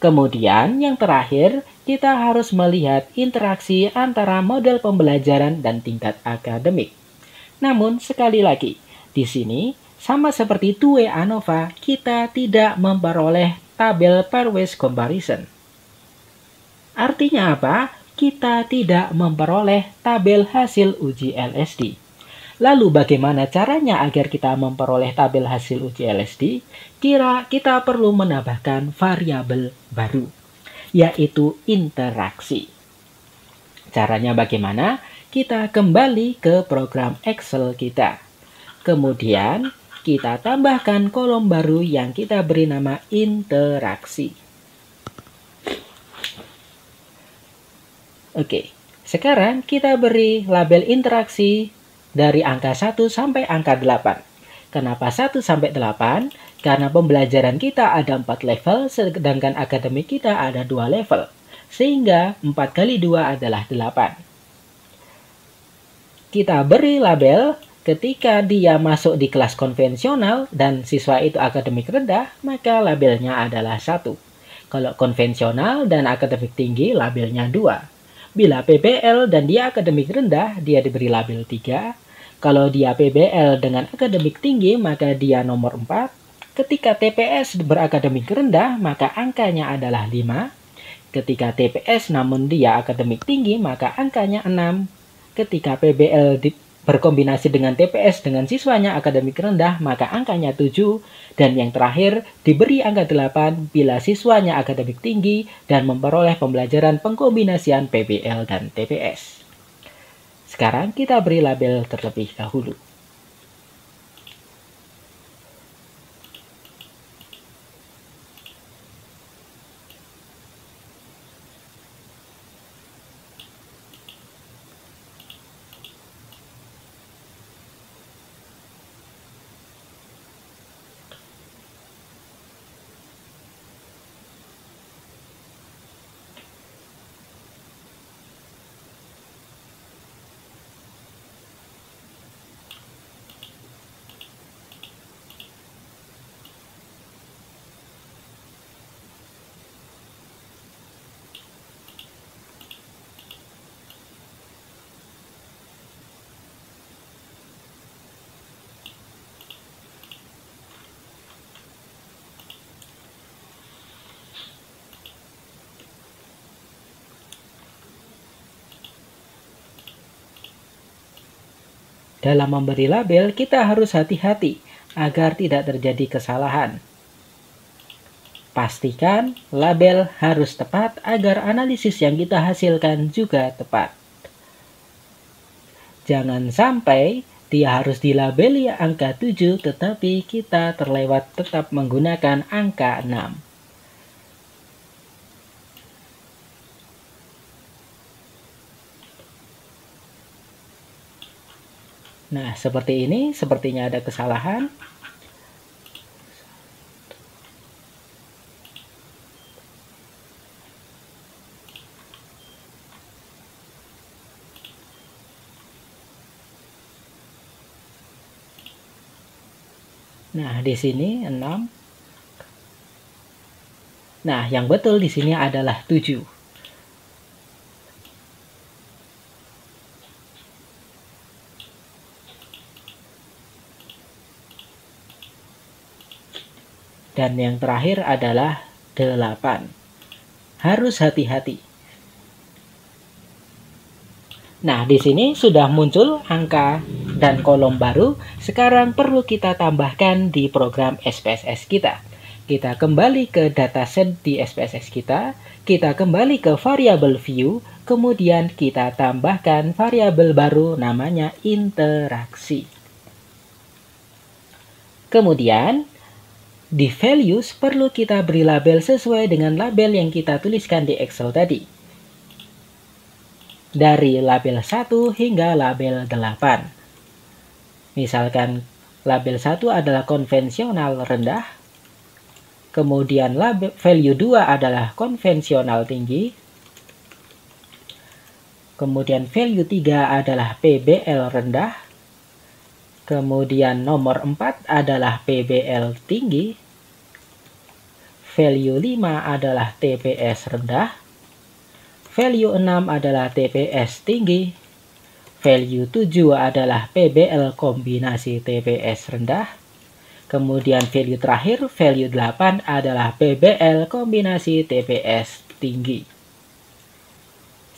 Kemudian, yang terakhir, kita harus melihat interaksi antara model pembelajaran dan tingkat akademik. Namun, sekali lagi, di sini, sama seperti 2 ANOVA, kita tidak memperoleh tabel pairwise comparison. Artinya apa? Kita tidak memperoleh tabel hasil uji LSD. Lalu bagaimana caranya agar kita memperoleh tabel hasil uji LSD? Kita perlu menambahkan variabel baru, yaitu interaksi. Caranya bagaimana? Kita kembali ke program Excel kita. Kemudian kita tambahkan kolom baru yang kita beri nama interaksi. Oke, sekarang kita beri label interaksi dari angka 1 sampai angka 8. Kenapa 1 sampai 8? Karena pembelajaran kita ada 4 level, sedangkan akademik kita ada 2 level. Sehingga 4 kali 2 adalah 8. Kita beri label ketika dia masuk di kelas konvensional dan siswa itu akademik rendah, maka labelnya adalah 1. Kalau konvensional dan akademik tinggi, labelnya 2. Bila PBL dan dia akademik rendah, dia diberi label 3. Kalau dia PBL dengan akademik tinggi, maka dia nomor 4. Ketika TPS berakademik rendah, maka angkanya adalah 5. Ketika TPS namun dia akademik tinggi, maka angkanya 6. Ketika PBL berkombinasi dengan TPS dengan siswanya akademik rendah, maka angkanya 7. Dan yang terakhir, diberi angka 8 bila siswanya akademik tinggi dan memperoleh pembelajaran pengkombinasian PBL dan TPS. Sekarang kita beri label terlebih dahulu. Dalam memberi label, kita harus hati-hati agar tidak terjadi kesalahan. Pastikan label harus tepat agar analisis yang kita hasilkan juga tepat. Jangan sampai dia harus dilabeli angka 7 tetapi kita terlewat tetap menggunakan angka 6. Nah, seperti ini, sepertinya ada kesalahan. Nah, di sini 6. Nah, yang betul di sini adalah 7. Dan yang terakhir adalah 8. Harus hati-hati. Nah, di sini sudah muncul angka dan kolom baru. Sekarang perlu kita tambahkan di program SPSS kita. Kita kembali ke dataset di SPSS kita. Kita kembali ke variabel view. Kemudian kita tambahkan variabel baru namanya interaksi. Kemudian di values perlu kita beri label sesuai dengan label yang kita tuliskan di Excel tadi. Dari label 1 hingga label 8. Misalkan label 1 adalah konvensional rendah. Kemudian label value 2 adalah konvensional tinggi. Kemudian value 3 adalah PBL rendah. Kemudian nomor 4 adalah PBL tinggi. Value 5 adalah TPS rendah. Value 6 adalah TPS tinggi. Value 7 adalah PBL kombinasi TPS rendah. Kemudian value terakhir, value 8 adalah PBL kombinasi TPS tinggi.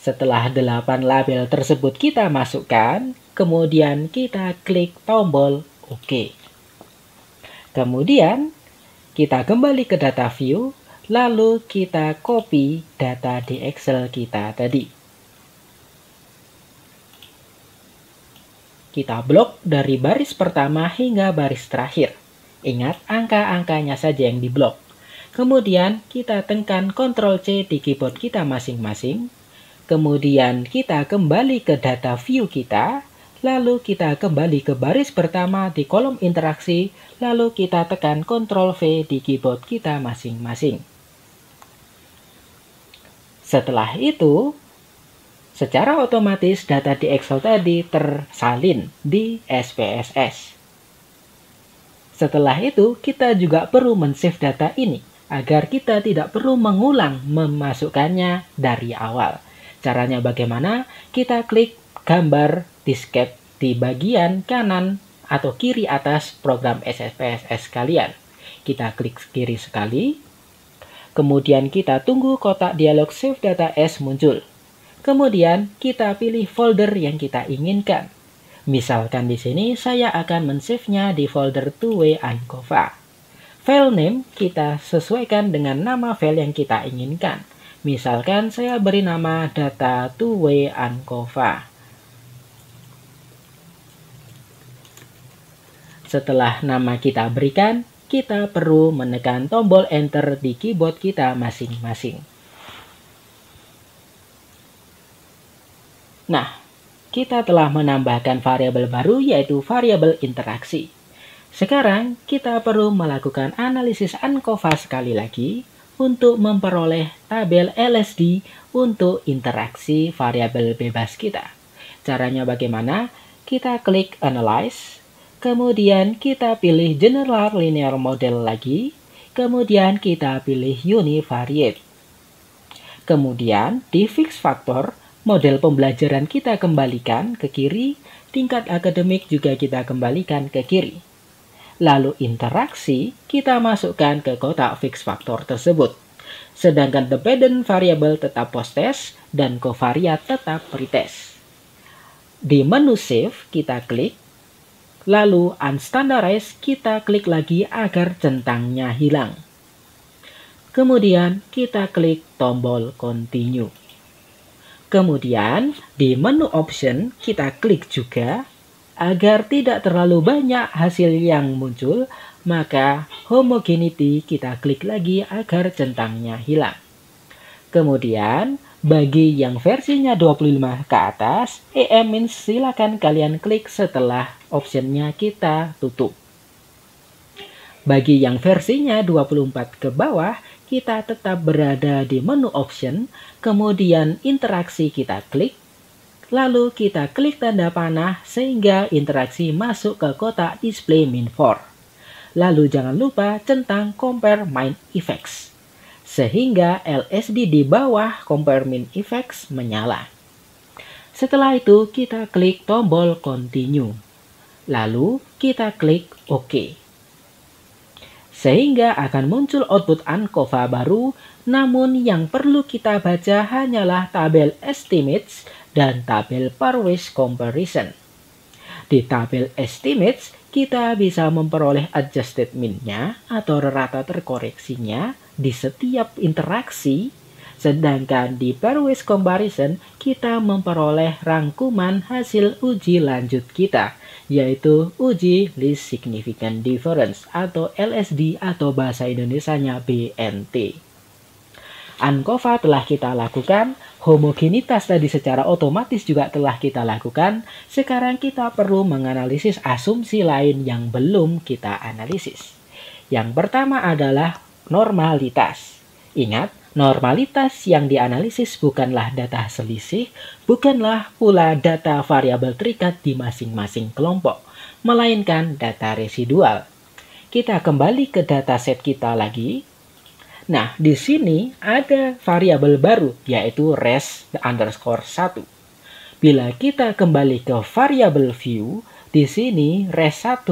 Setelah 8 label tersebut kita masukkan, kemudian kita klik tombol OK. Kemudian kita kembali ke data view, lalu kita copy data di Excel kita tadi. Kita blok dari baris pertama hingga baris terakhir. Ingat, angka-angkanya saja yang diblok. Kemudian kita tekan Ctrl+C di keyboard kita masing-masing. Kemudian kita kembali ke data view kita, lalu kita kembali ke baris pertama di kolom interaksi, lalu kita tekan Ctrl V di keyboard kita masing-masing. Setelah itu, secara otomatis data di Excel tadi tersalin di SPSS. Setelah itu, kita juga perlu men-save data ini agar kita tidak perlu mengulang memasukkannya dari awal. Caranya bagaimana? Kita klik gambar disket di bagian kanan atau kiri atas program SPSS kalian. Kita klik kiri sekali, kemudian kita tunggu kotak dialog Save Data As muncul. Kemudian kita pilih folder yang kita inginkan. Misalkan di sini saya akan men-save-nya di folder Two-Way ANCOVA. File name kita sesuaikan dengan nama file yang kita inginkan. Misalkan saya beri nama data Two-Way ANCOVA. Setelah nama kita berikan, kita perlu menekan tombol Enter di keyboard kita masing-masing. Nah, kita telah menambahkan variabel baru yaitu variabel interaksi. Sekarang kita perlu melakukan analisis ANCOVA sekali lagi untuk memperoleh tabel LSD untuk interaksi variabel bebas kita. Caranya bagaimana? Kita klik Analyze, kemudian kita pilih General Linear Model lagi, kemudian kita pilih Univariate. Kemudian di Fix Factor, model pembelajaran kita kembalikan ke kiri, tingkat akademik juga kita kembalikan ke kiri. Lalu interaksi kita masukkan ke kotak fix factor tersebut. Sedangkan dependent variable tetap post-test dan covariate tetap pretest. Di menu save kita klik, lalu unstandarized kita klik lagi agar centangnya hilang. Kemudian kita klik tombol continue. Kemudian di menu option kita klik juga. Agar tidak terlalu banyak hasil yang muncul, maka homogeneity kita klik lagi agar centangnya hilang. Kemudian, bagi yang versinya 25 ke atas, EM silakan kalian klik setelah optionnya kita tutup. Bagi yang versinya 24 ke bawah, kita tetap berada di menu option, kemudian interaksi kita klik, lalu kita klik tanda panah sehingga interaksi masuk ke kotak display min 4. Lalu jangan lupa centang compare min effects. Sehingga LSD di bawah compare min effects menyala. Setelah itu kita klik tombol continue. Lalu kita klik OK. Sehingga akan muncul output ANCOVA baru, namun yang perlu kita baca hanyalah tabel estimates dan tabel pairwise comparison. Di tabel estimates, kita bisa memperoleh adjusted mean-nya atau rata terkoreksinya di setiap interaksi, sedangkan di pairwise comparison, kita memperoleh rangkuman hasil uji lanjut kita, yaitu uji least significant difference atau LSD atau bahasa Indonesianya BNT. ANCOVA telah kita lakukan, homogenitas tadi secara otomatis juga telah kita lakukan. Sekarang kita perlu menganalisis asumsi lain yang belum kita analisis. Yang pertama adalah normalitas. Ingat, normalitas yang dianalisis bukanlah data selisih, bukanlah pula data variabel terikat di masing-masing kelompok, melainkan data residual. Kita kembali ke dataset kita lagi. Nah, di sini ada variabel baru, yaitu res_1. Bila kita kembali ke variabel view, di sini res1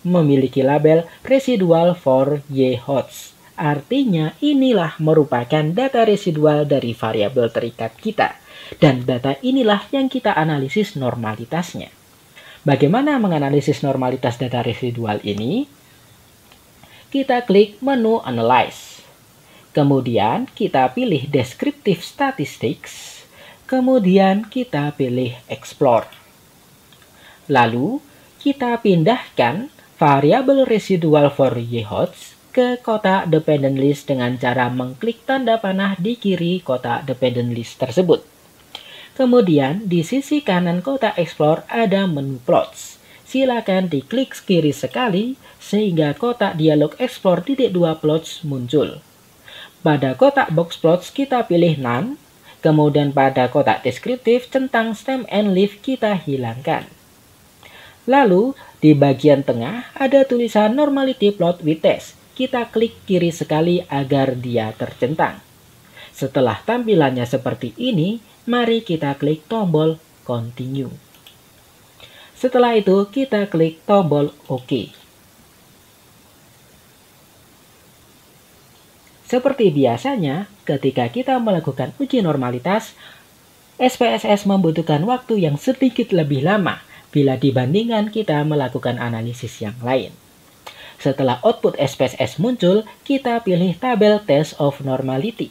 memiliki label residual for yHots. Artinya inilah merupakan data residual dari variabel terikat kita. Dan data inilah yang kita analisis normalitasnya. Bagaimana menganalisis normalitas data residual ini? Kita klik menu Analyze. Kemudian kita pilih Descriptive Statistics. Kemudian kita pilih Explore. Lalu kita pindahkan variabel residual for yHots ke kotak dependent list dengan cara mengklik tanda panah di kiri kotak dependent list tersebut. Kemudian di sisi kanan kotak Explore ada menu plots. Silakan diklik kiri sekali sehingga kotak dialog Explore titik 2 plots muncul. Pada kotak box plots kita pilih None, kemudian pada kotak deskriptif centang stem and leaf kita hilangkan. Lalu di bagian tengah ada tulisan Normality Plot with Text. Kita klik kiri sekali agar dia tercentang. Setelah tampilannya seperti ini, mari kita klik tombol Continue. Setelah itu, kita klik tombol OK. Seperti biasanya, ketika kita melakukan uji normalitas, SPSS membutuhkan waktu yang sedikit lebih lama bila dibandingkan kita melakukan analisis yang lain. Setelah output SPSS muncul, kita pilih tabel Test of Normality.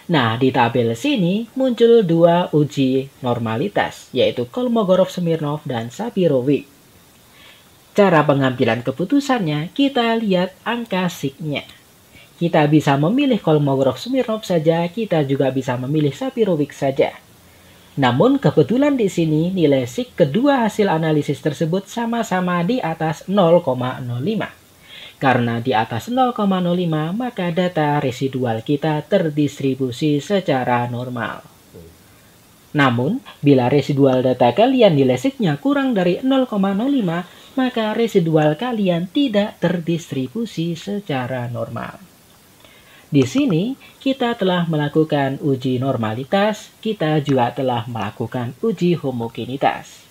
Nah, di tabel sini muncul dua uji normalitas, yaitu Kolmogorov-Smirnov dan Shapiro-Wilk. Cara pengambilan keputusannya, kita lihat angka sig-nya. Kita bisa memilih Kolmogorov-Smirnov saja, kita juga bisa memilih Shapiro-Wilk saja. Namun kebetulan di sini nilai sig kedua hasil analisis tersebut sama-sama di atas 0,05. Karena di atas 0,05 maka data residual kita terdistribusi secara normal. Namun, bila residual data kalian nilai sig-nya kurang dari 0,05, maka residual kalian tidak terdistribusi secara normal. Di sini, kita telah melakukan uji normalitas, kita juga telah melakukan uji homogenitas.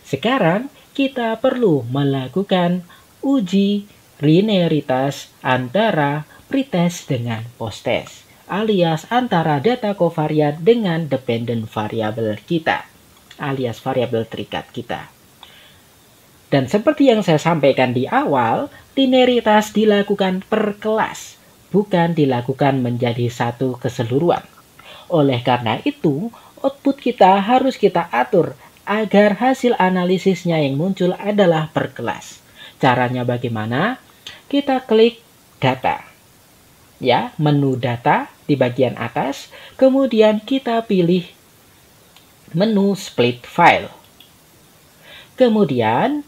Sekarang, kita perlu melakukan uji linearitas antara pretest dengan posttest, alias antara data covariat dengan dependent variable kita, alias variabel terikat kita. Dan seperti yang saya sampaikan di awal, linearitas dilakukan per kelas, bukan dilakukan menjadi satu keseluruhan. Oleh karena itu, output kita harus kita atur agar hasil analisisnya yang muncul adalah per kelas. Caranya bagaimana? Kita klik data. Ya, menu data di bagian atas, kemudian kita pilih menu split file. Kemudian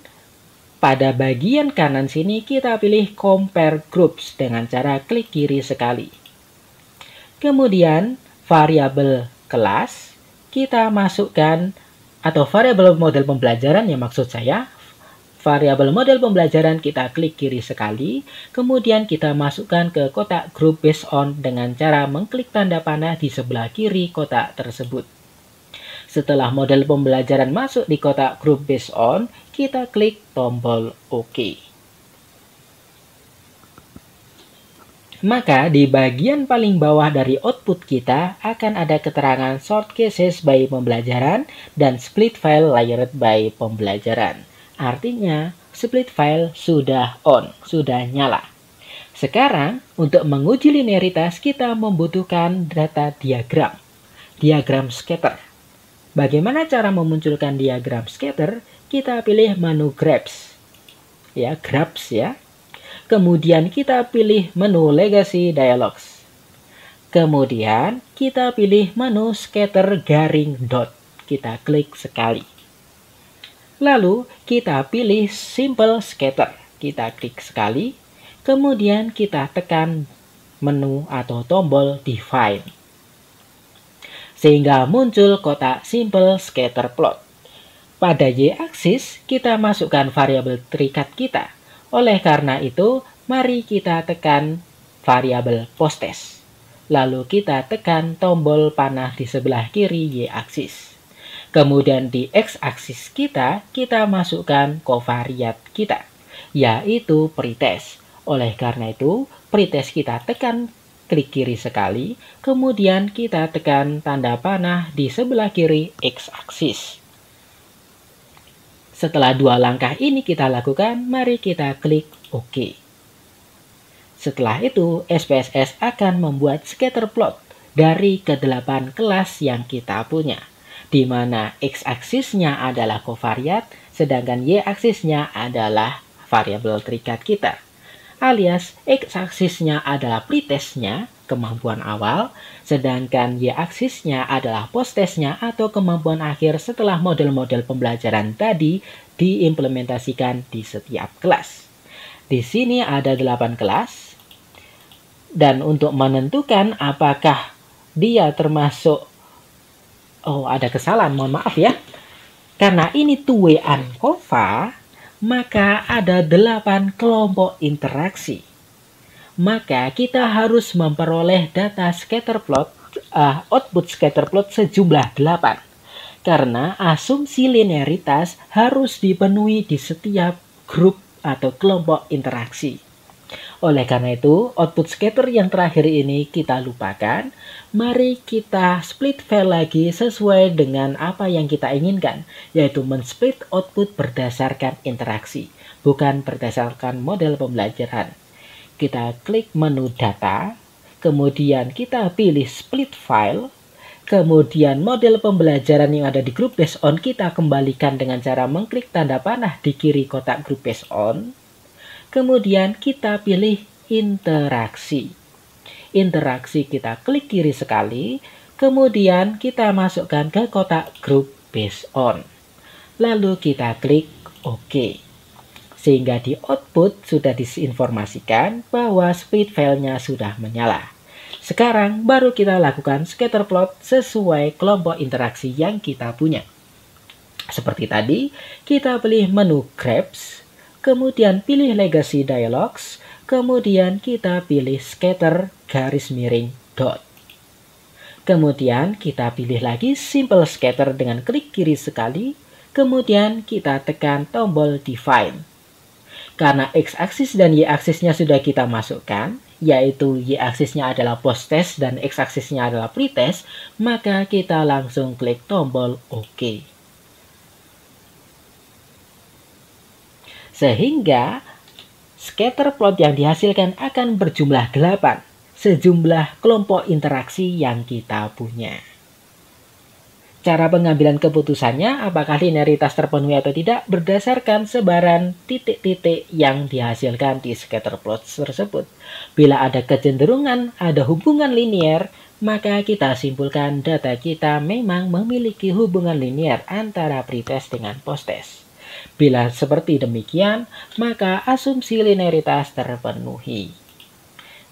pada bagian kanan sini kita pilih compare groups dengan cara klik kiri sekali. Kemudian variabel kelas kita masukkan, atau variabel model pembelajaran ya maksud saya, variabel model pembelajaran kita klik kiri sekali, kemudian kita masukkan ke kotak group based on dengan cara mengklik tanda panah di sebelah kiri kotak tersebut. Setelah model pembelajaran masuk di kotak group based on, kita klik tombol OK. Maka di bagian paling bawah dari output kita akan ada keterangan sort cases by pembelajaran dan split file layered by pembelajaran. Artinya, split file sudah on, sudah nyala. Sekarang, untuk menguji linearitas, kita membutuhkan data diagram. Diagram scatter. Bagaimana cara memunculkan diagram scatter? Kita pilih menu Graph. Ya, Graphs ya. Kemudian kita pilih menu Legacy Dialogs. Kemudian, kita pilih menu Scatter garing dot. Kita klik sekali. Lalu kita pilih Simple Scatter, kita klik sekali, kemudian kita tekan menu atau tombol Define. Sehingga muncul kotak Simple Scatter Plot. Pada Y-aksis kita masukkan variabel terikat kita. Oleh karena itu, mari kita tekan variabel posttest. Lalu kita tekan tombol panah di sebelah kiri Y-aksis. Kemudian di X-aksis kita masukkan covariat kita, yaitu pretest. Oleh karena itu, pretest kita tekan klik kiri sekali, kemudian kita tekan tanda panah di sebelah kiri X-aksis. Setelah dua langkah ini kita lakukan, mari kita klik OK. Setelah itu, SPSS akan membuat scatter plot dari ke-8 kelas yang kita punya, di mana X-aksisnya adalah covariat, sedangkan Y-aksisnya adalah variabel terikat kita. Alias X-aksisnya adalah pretestnya, kemampuan awal, sedangkan y-aksisnya adalah post-testnya atau kemampuan akhir setelah model-model pembelajaran tadi diimplementasikan di setiap kelas. Di sini ada 8 kelas, dan untuk menentukan apakah dia termasuk, ada kesalahan, mohon maaf ya. Karena ini two-way ANCOVA, maka ada 8 kelompok interaksi. Maka kita harus memperoleh data scatter plot, output scatter plot sejumlah 8. Karena asumsi linearitas harus dipenuhi di setiap grup atau kelompok interaksi. Oleh karena itu, output scatter yang terakhir ini kita lupakan. Mari kita split file lagi sesuai dengan apa yang kita inginkan, yaitu men-split output berdasarkan interaksi, bukan berdasarkan model pembelajaran. Kita klik menu data, kemudian kita pilih split file, kemudian model pembelajaran yang ada di group based on kita kembalikan dengan cara mengklik tanda panah di kiri kotak group based on. Kemudian kita pilih interaksi. Interaksi kita klik kiri sekali, kemudian kita masukkan ke kotak group based on. Lalu kita klik OK. Sehingga di output sudah diinformasikan bahwa split filenya sudah menyala. Sekarang baru kita lakukan scatter plot sesuai kelompok interaksi yang kita punya. Seperti tadi, kita pilih menu grabs, kemudian pilih legacy dialogs, kemudian kita pilih scatter garis miring dot. Kemudian kita pilih lagi simple scatter dengan klik kiri sekali, kemudian kita tekan tombol define. Karena x-aksis dan y-aksisnya sudah kita masukkan, yaitu y-aksisnya adalah post-test dan x-aksisnya adalah pre-test, maka kita langsung klik tombol OK. Sehingga scatter plot yang dihasilkan akan berjumlah 8, sejumlah kelompok interaksi yang kita punya. Cara pengambilan keputusannya apakah linearitas terpenuhi atau tidak berdasarkan sebaran titik-titik yang dihasilkan di scatter plot tersebut. Bila ada kecenderungan ada hubungan linear, maka kita simpulkan data kita memang memiliki hubungan linear antara pretest dengan posttest. Bila seperti demikian, maka asumsi linearitas terpenuhi.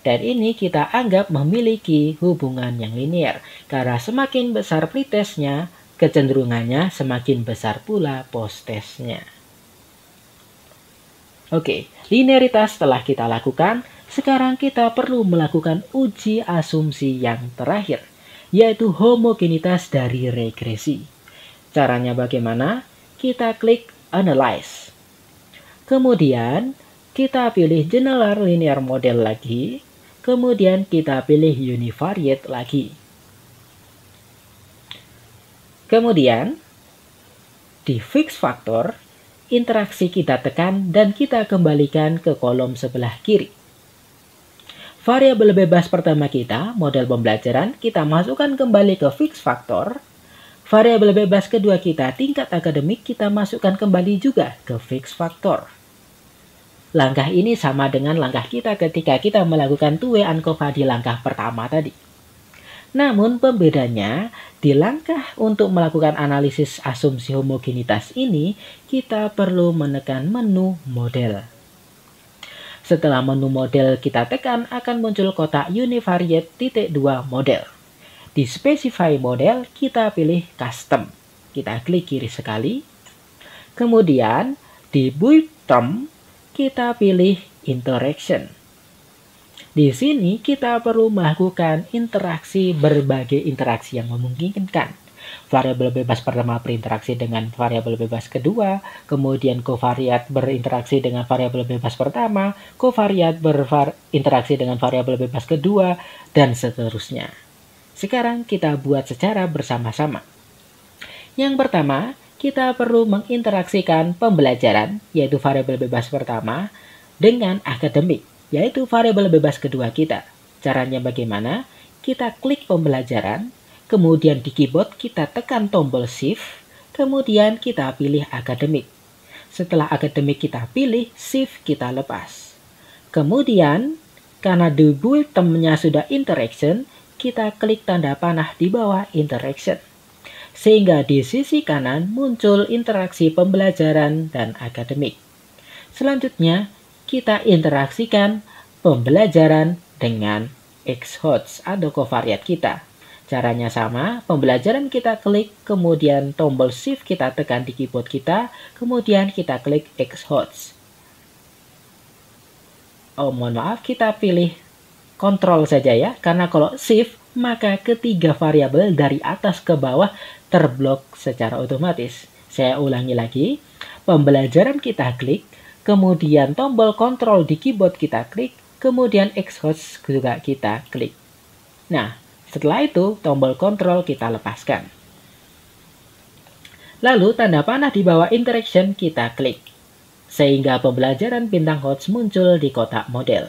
Dan ini kita anggap memiliki hubungan yang linear, karena semakin besar pretestnya, kecenderungannya semakin besar pula posttestnya. Oke, linearitas telah kita lakukan, sekarang kita perlu melakukan uji asumsi yang terakhir, yaitu homogenitas dari regresi. Caranya bagaimana? Kita klik Analyze. Kemudian kita pilih General Linear Model lagi. Kemudian kita pilih Univariate lagi. Kemudian di Fix Factor, interaksi kita tekan dan kita kembalikan ke kolom sebelah kiri. Variabel bebas pertama kita, model pembelajaran, kita masukkan kembali ke Fix Factor. Variabel bebas kedua kita, tingkat akademik, kita masukkan kembali juga ke Fix Factor. Langkah ini sama dengan langkah kita ketika kita melakukan two-way ANCOVA di langkah pertama tadi. Namun pembedanya, di langkah untuk melakukan analisis asumsi homogenitas ini, kita perlu menekan menu model. Setelah menu model kita tekan, akan muncul kotak Univariate .2 model. Di Specify Model, kita pilih Custom. Kita klik kiri sekali. Kemudian, di Build Term, kita pilih Interaction. Di sini, kita perlu melakukan berbagai interaksi yang memungkinkan. Variabel bebas pertama berinteraksi dengan variabel bebas kedua, kemudian covariat berinteraksi dengan variabel bebas pertama, covariat berinteraksi dengan variabel bebas kedua, dan seterusnya. Sekarang kita buat secara bersama-sama. Yang pertama, kita perlu menginteraksikan pembelajaran, yaitu variabel bebas pertama, dengan akademik, yaitu variabel bebas kedua kita. Caranya bagaimana? Kita klik pembelajaran, kemudian di keyboard kita tekan tombol Shift, kemudian kita pilih akademik. Setelah akademik kita pilih, Shift kita lepas. Kemudian, karena di build termnya sudah interaction, kita klik tanda panah di bawah interaction. Sehingga di sisi kanan muncul interaksi pembelajaran dan akademik. Selanjutnya, kita interaksikan pembelajaran dengan Xhots atau covariat kita. Caranya sama, pembelajaran kita klik, kemudian tombol shift kita tekan di keyboard kita, kemudian kita klik Xhots. Oh, mohon maaf, kita pilih kontrol saja ya, karena kalau shift, maka ketiga variabel dari atas ke bawah terblok secara otomatis. Saya ulangi lagi, pembelajaran kita klik, kemudian tombol kontrol di keyboard kita klik, kemudian Xhots juga kita klik. Nah, setelah itu, tombol kontrol kita lepaskan. Lalu, tanda panah di bawah interaction kita klik. Sehingga pembelajaran bintang HOTS muncul di kotak model.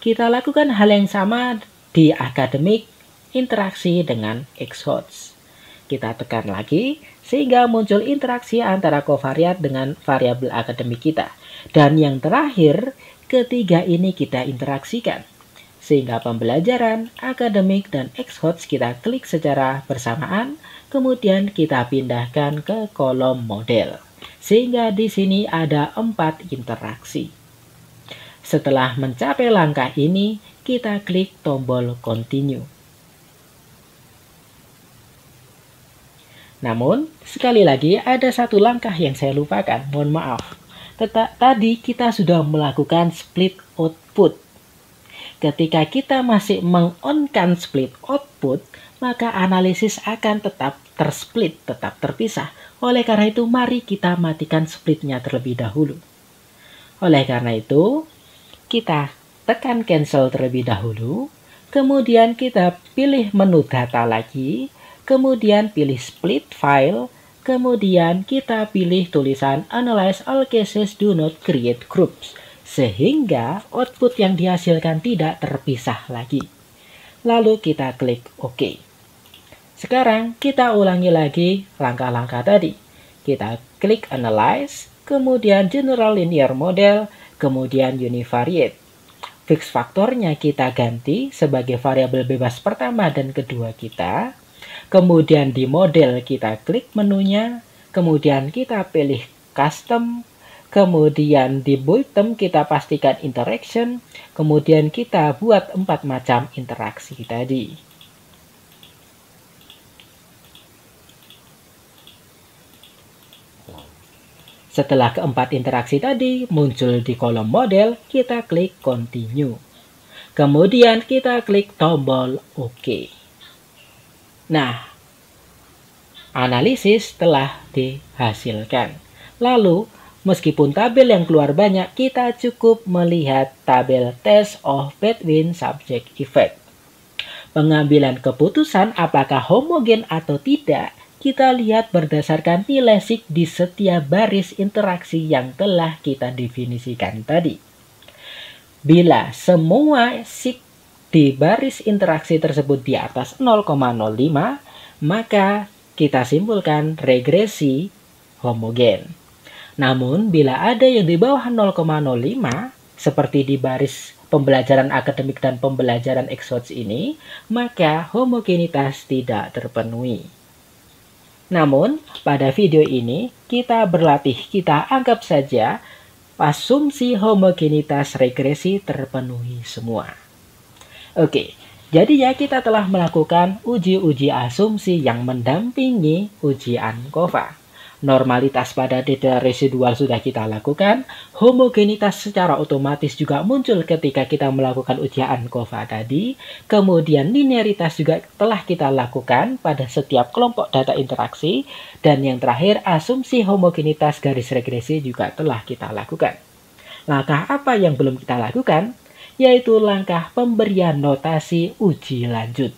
Kita lakukan hal yang sama di akademik interaksi dengan Xhots. Kita tekan lagi, sehingga muncul interaksi antara covariat dengan variabel akademik kita. Dan yang terakhir, ketiga ini kita interaksikan. Sehingga pembelajaran, akademik, dan Xhots kita klik secara bersamaan, kemudian kita pindahkan ke kolom model. Sehingga di sini ada 4 interaksi. Setelah mencapai langkah ini, kita klik tombol continue. Namun, sekali lagi ada satu langkah yang saya lupakan, mohon maaf. Tadi kita sudah melakukan split output. Ketika kita masih meng-on-kan split output, maka analisis akan tetap tersplit, tetap terpisah. Oleh karena itu, mari kita matikan splitnya terlebih dahulu. Oleh karena itu, kita tekan cancel terlebih dahulu, kemudian kita pilih menu data lagi, kemudian pilih split file, kemudian kita pilih tulisan analyze all cases do not create groups. Sehingga output yang dihasilkan tidak terpisah lagi. Lalu kita klik OK. Sekarang kita ulangi lagi langkah-langkah tadi. Kita klik Analyze, kemudian General Linear Model, kemudian Univariate. Fix faktornya kita ganti sebagai variabel bebas pertama dan kedua kita. Kemudian di model kita klik menunya, kemudian kita pilih Custom, kemudian di build term kita pastikan interaction, kemudian kita buat 4 macam interaksi tadi. Setelah keempat interaksi tadi muncul di kolom model, kita klik continue. Kemudian kita klik tombol OK. Nah, analisis telah dihasilkan. Lalu, meskipun tabel yang keluar banyak, kita cukup melihat tabel test of Baldwin subject effect. Pengambilan keputusan apakah homogen atau tidak, kita lihat berdasarkan nilai sig di setiap baris interaksi yang telah kita definisikan tadi. Bila semua sig di baris interaksi tersebut di atas 0,05, maka kita simpulkan regresi homogen. Namun, bila ada yang di bawah 0,05, seperti di baris pembelajaran akademik dan pembelajaran Xhots ini, maka homogenitas tidak terpenuhi. Namun, pada video ini, kita berlatih, kita anggap saja asumsi homogenitas regresi terpenuhi semua. Oke, jadinya kita telah melakukan uji-uji asumsi yang mendampingi uji ANCOVA. Normalitas pada data residual sudah kita lakukan, homogenitas secara otomatis juga muncul ketika kita melakukan ujian ANCOVA tadi, kemudian linearitas juga telah kita lakukan pada setiap kelompok data interaksi, dan yang terakhir asumsi homogenitas garis regresi juga telah kita lakukan. Langkah apa yang belum kita lakukan? Yaitu langkah pemberian notasi uji lanjut.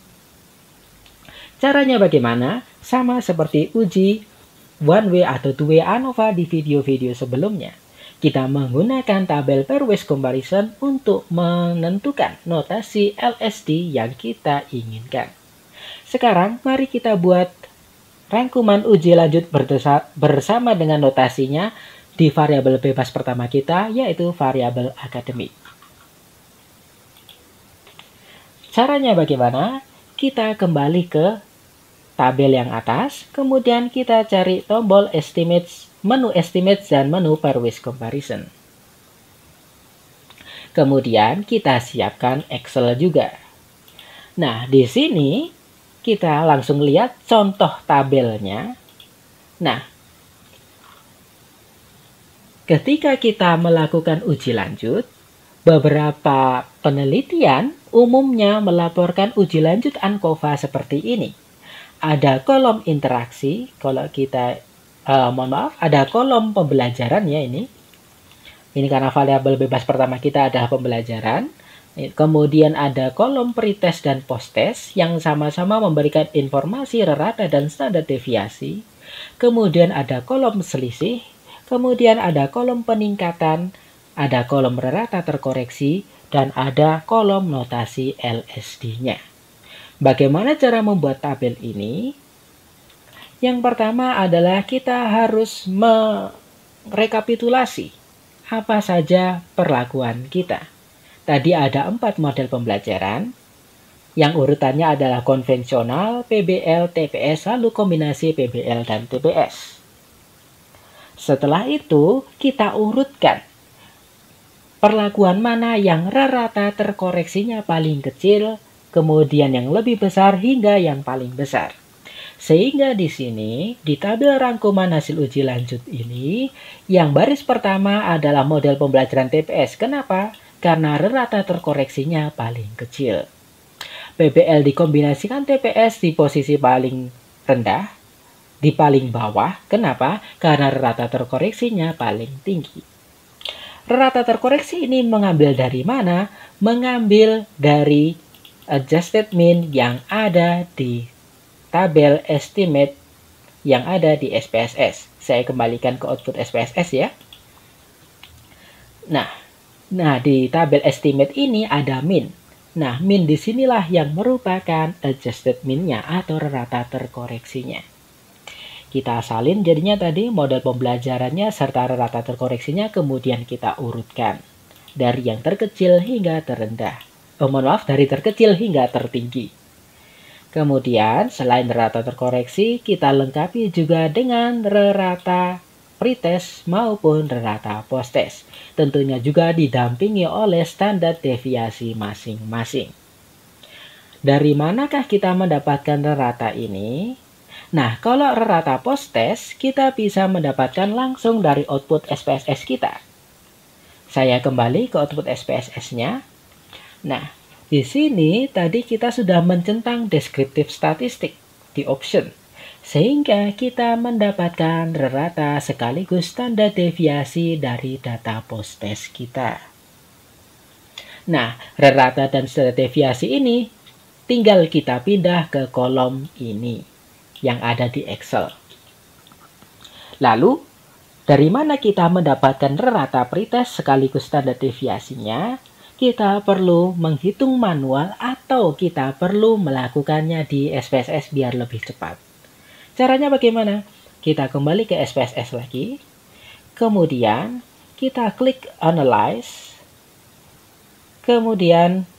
Caranya bagaimana? Sama seperti uji one way atau two way ANOVA di video-video sebelumnya. Kita menggunakan tabel pairwise comparison untuk menentukan notasi LSD yang kita inginkan. Sekarang mari kita buat rangkuman uji lanjut bersama dengan notasinya di variabel bebas pertama kita, yaitu variabel akademik. Caranya bagaimana? Kita kembali ke tabel yang atas, kemudian kita cari tombol estimates, menu estimates dan menu pairwise comparison. Kemudian kita siapkan Excel juga. Nah, di sini kita langsung lihat contoh tabelnya. Nah, ketika kita melakukan uji lanjut, beberapa penelitian umumnya melaporkan uji lanjut ANCOVA seperti ini. Ada kolom interaksi, kalau kita, ada kolom pembelajaran ya ini. Ini karena variabel bebas pertama kita adalah pembelajaran. Kemudian ada kolom pretest dan posttest yang sama-sama memberikan informasi rata dan standar deviasi. Kemudian ada kolom selisih. Kemudian ada kolom peningkatan, ada kolom rata terkoreksi, dan ada kolom notasi LSD-nya. Bagaimana cara membuat tabel ini? Yang pertama adalah kita harus merekapitulasi apa saja perlakuan kita. Tadi ada 4 model pembelajaran, yang urutannya adalah konvensional, PBL, TPS, lalu kombinasi PBL dan TPS. Setelah itu, kita urutkan perlakuan mana yang rata terkoreksinya paling kecil, kemudian yang lebih besar hingga yang paling besar. Sehingga di sini, di tabel rangkuman hasil uji lanjut ini, yang baris pertama adalah model pembelajaran TPS. Kenapa? Karena rata terkoreksinya paling kecil. PBL dikombinasikan TPS di posisi paling rendah, di paling bawah. Kenapa? Karena rata terkoreksinya paling tinggi. Rata terkoreksi ini mengambil dari mana? Mengambil dari adjusted mean yang ada di tabel estimate yang ada di SPSS. Saya kembalikan ke output SPSS ya. Nah, di tabel estimate ini ada min. Nah, min disinilah yang merupakan adjusted mean-nya atau rata terkoreksinya. Kita salin jadinya tadi model pembelajarannya serta rata terkoreksinya, kemudian kita urutkan dari yang terkecil hingga terendah. Dari terkecil hingga tertinggi. Kemudian selain rata terkoreksi, kita lengkapi juga dengan rata pretest maupun rata posttest. Tentunya juga didampingi oleh standar deviasi masing-masing. Dari manakah kita mendapatkan rata ini? Nah, kalau rata posttest, kita bisa mendapatkan langsung dari output SPSS kita. Saya kembali ke output SPSS-nya. Nah, di sini tadi kita sudah mencentang deskriptif statistik di option, sehingga kita mendapatkan rata sekaligus standar deviasi dari data posttest kita. Nah, rata dan standar deviasi ini tinggal kita pindah ke kolom ini yang ada di Excel. Lalu, dari mana kita mendapatkan rata pretest sekaligus standar deviasinya? Kita perlu menghitung manual atau kita perlu melakukannya di SPSS biar lebih cepat. Caranya bagaimana? Kita kembali ke SPSS lagi. Kemudian kita klik Analyze. Kemudian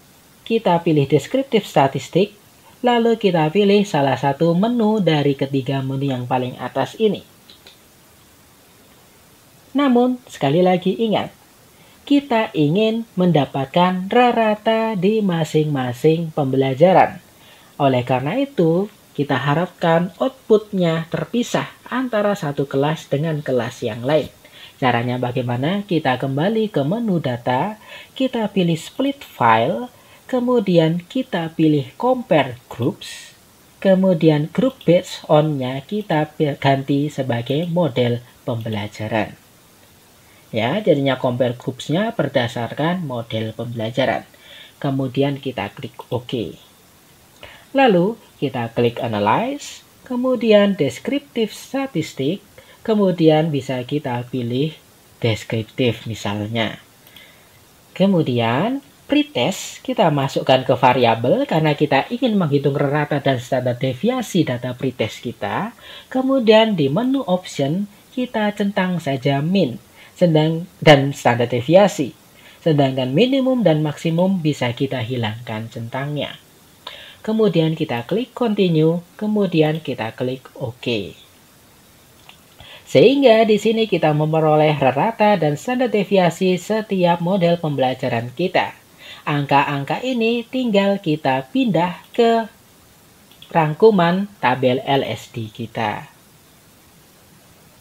kita pilih Descriptive Statistik. Lalu kita pilih salah satu menu dari ketiga menu yang paling atas ini. Namun, sekali lagi ingat, kita ingin mendapatkan rata di masing-masing pembelajaran. Oleh karena itu, kita harapkan outputnya terpisah antara satu kelas dengan kelas yang lain. Caranya bagaimana? Kita kembali ke menu data, kita pilih split file, kemudian kita pilih compare groups, kemudian group based on-nya kita ganti sebagai model pembelajaran. Ya, jadinya compare groups-nya berdasarkan model pembelajaran. Kemudian kita klik OK. Lalu kita klik Analyze, kemudian Descriptive Statistik, kemudian bisa kita pilih Descriptive misalnya. Kemudian pretest kita masukkan ke variabel karena kita ingin menghitung rata dan standar deviasi data pretest kita. Kemudian di menu option kita centang saja min dan standar deviasi. Sedangkan minimum dan maksimum bisa kita hilangkan centangnya. kemudian kita klik continue, kemudian kita klik OK. Sehingga di sini kita memperoleh rata dan standar deviasi setiap model pembelajaran kita. Angka-angka ini tinggal kita pindah ke rangkuman tabel LSD kita.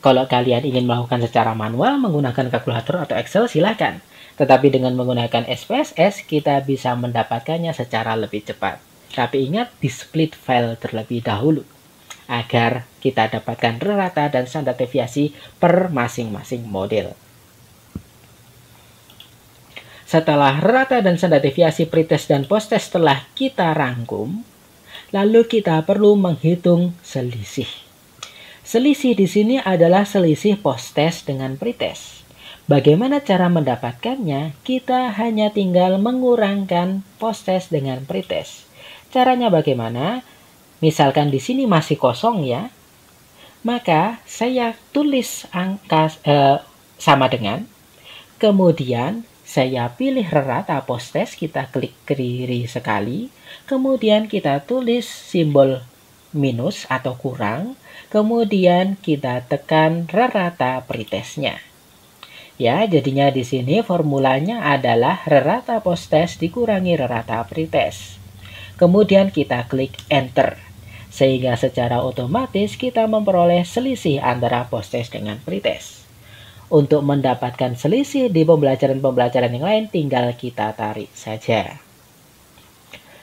Kalau kalian ingin melakukan secara manual menggunakan kalkulator atau Excel, silakan. Tetapi dengan menggunakan SPSS, kita bisa mendapatkannya secara lebih cepat. Tapi ingat, di split file terlebih dahulu, agar kita dapatkan rata dan standar deviasi per masing-masing model. Setelah rata dan standar deviasi pretest dan posttest telah kita rangkum, lalu kita perlu menghitung selisih. Selisih di sini adalah selisih posttest dengan pretest. Bagaimana cara mendapatkannya? Kita hanya tinggal mengurangkan posttest dengan pretest. Caranya bagaimana? Misalkan di sini masih kosong ya, maka saya tulis angka sama dengan, kemudian saya pilih rata posttest, kita klik kiri sekali, kemudian kita tulis simbol minus atau kurang, kemudian kita tekan rata pretestnya. Ya, jadinya di sini formulanya adalah rata posttest dikurangi rata pretest. Kemudian kita klik enter. Sehingga secara otomatis kita memperoleh selisih antara posttest dengan pretest. Untuk mendapatkan selisih di pembelajaran-pembelajaran yang lain tinggal kita tarik saja.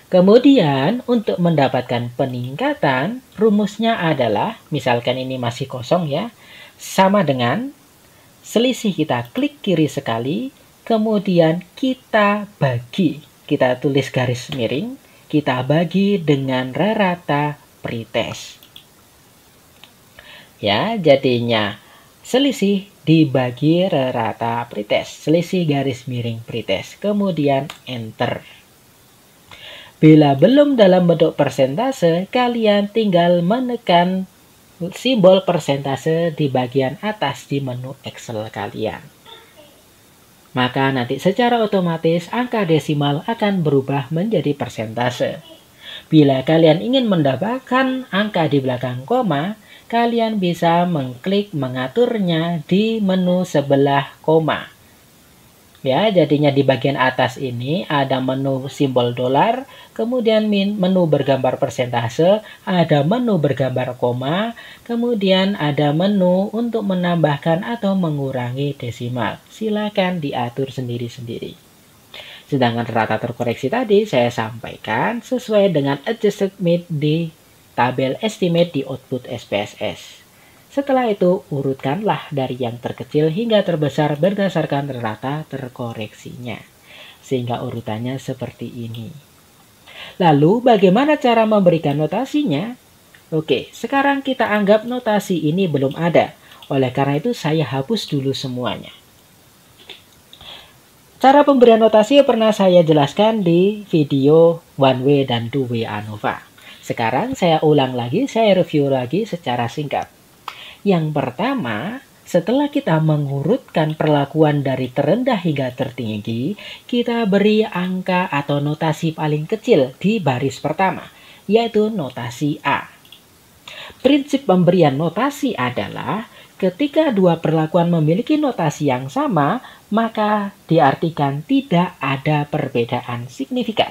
Kemudian untuk mendapatkan peningkatan, rumusnya adalah, misalkan ini masih kosong ya, sama dengan selisih kita klik kiri sekali, kemudian kita bagi, kita tulis garis miring, kita bagi dengan rata pretest. Ya, jadinya selisih dibagi rata pretest, selisih garis miring pretest, kemudian enter. Bila belum dalam bentuk persentase, kalian tinggal menekan simbol persentase di bagian atas di menu Excel kalian. Maka nanti secara otomatis angka desimal akan berubah menjadi persentase. Bila kalian ingin mendapatkan angka di belakang koma, kalian bisa mengklik mengaturnya di menu sebelah koma. Ya, jadinya di bagian atas ini ada menu simbol dolar, kemudian menu bergambar persentase, ada menu bergambar koma, kemudian ada menu untuk menambahkan atau mengurangi desimal. Silakan diatur sendiri-sendiri. Sedangkan rata terkoreksi tadi saya sampaikan sesuai dengan adjusted mid di tabel estimate di output SPSS. Setelah itu, urutkanlah dari yang terkecil hingga terbesar berdasarkan rata terkoreksinya. Sehingga urutannya seperti ini. Lalu, bagaimana cara memberikan notasinya? Oke, sekarang kita anggap notasi ini belum ada. Oleh karena itu, saya hapus dulu semuanya. Cara pemberian notasi pernah saya jelaskan di video one way dan two way ANOVA. Sekarang saya ulang lagi, saya review lagi secara singkat. Yang pertama, setelah kita mengurutkan perlakuan dari terendah hingga tertinggi, kita beri angka atau notasi paling kecil di baris pertama, yaitu notasi A. Prinsip pemberian notasi adalah ketika dua perlakuan memiliki notasi yang sama, maka diartikan tidak ada perbedaan signifikan.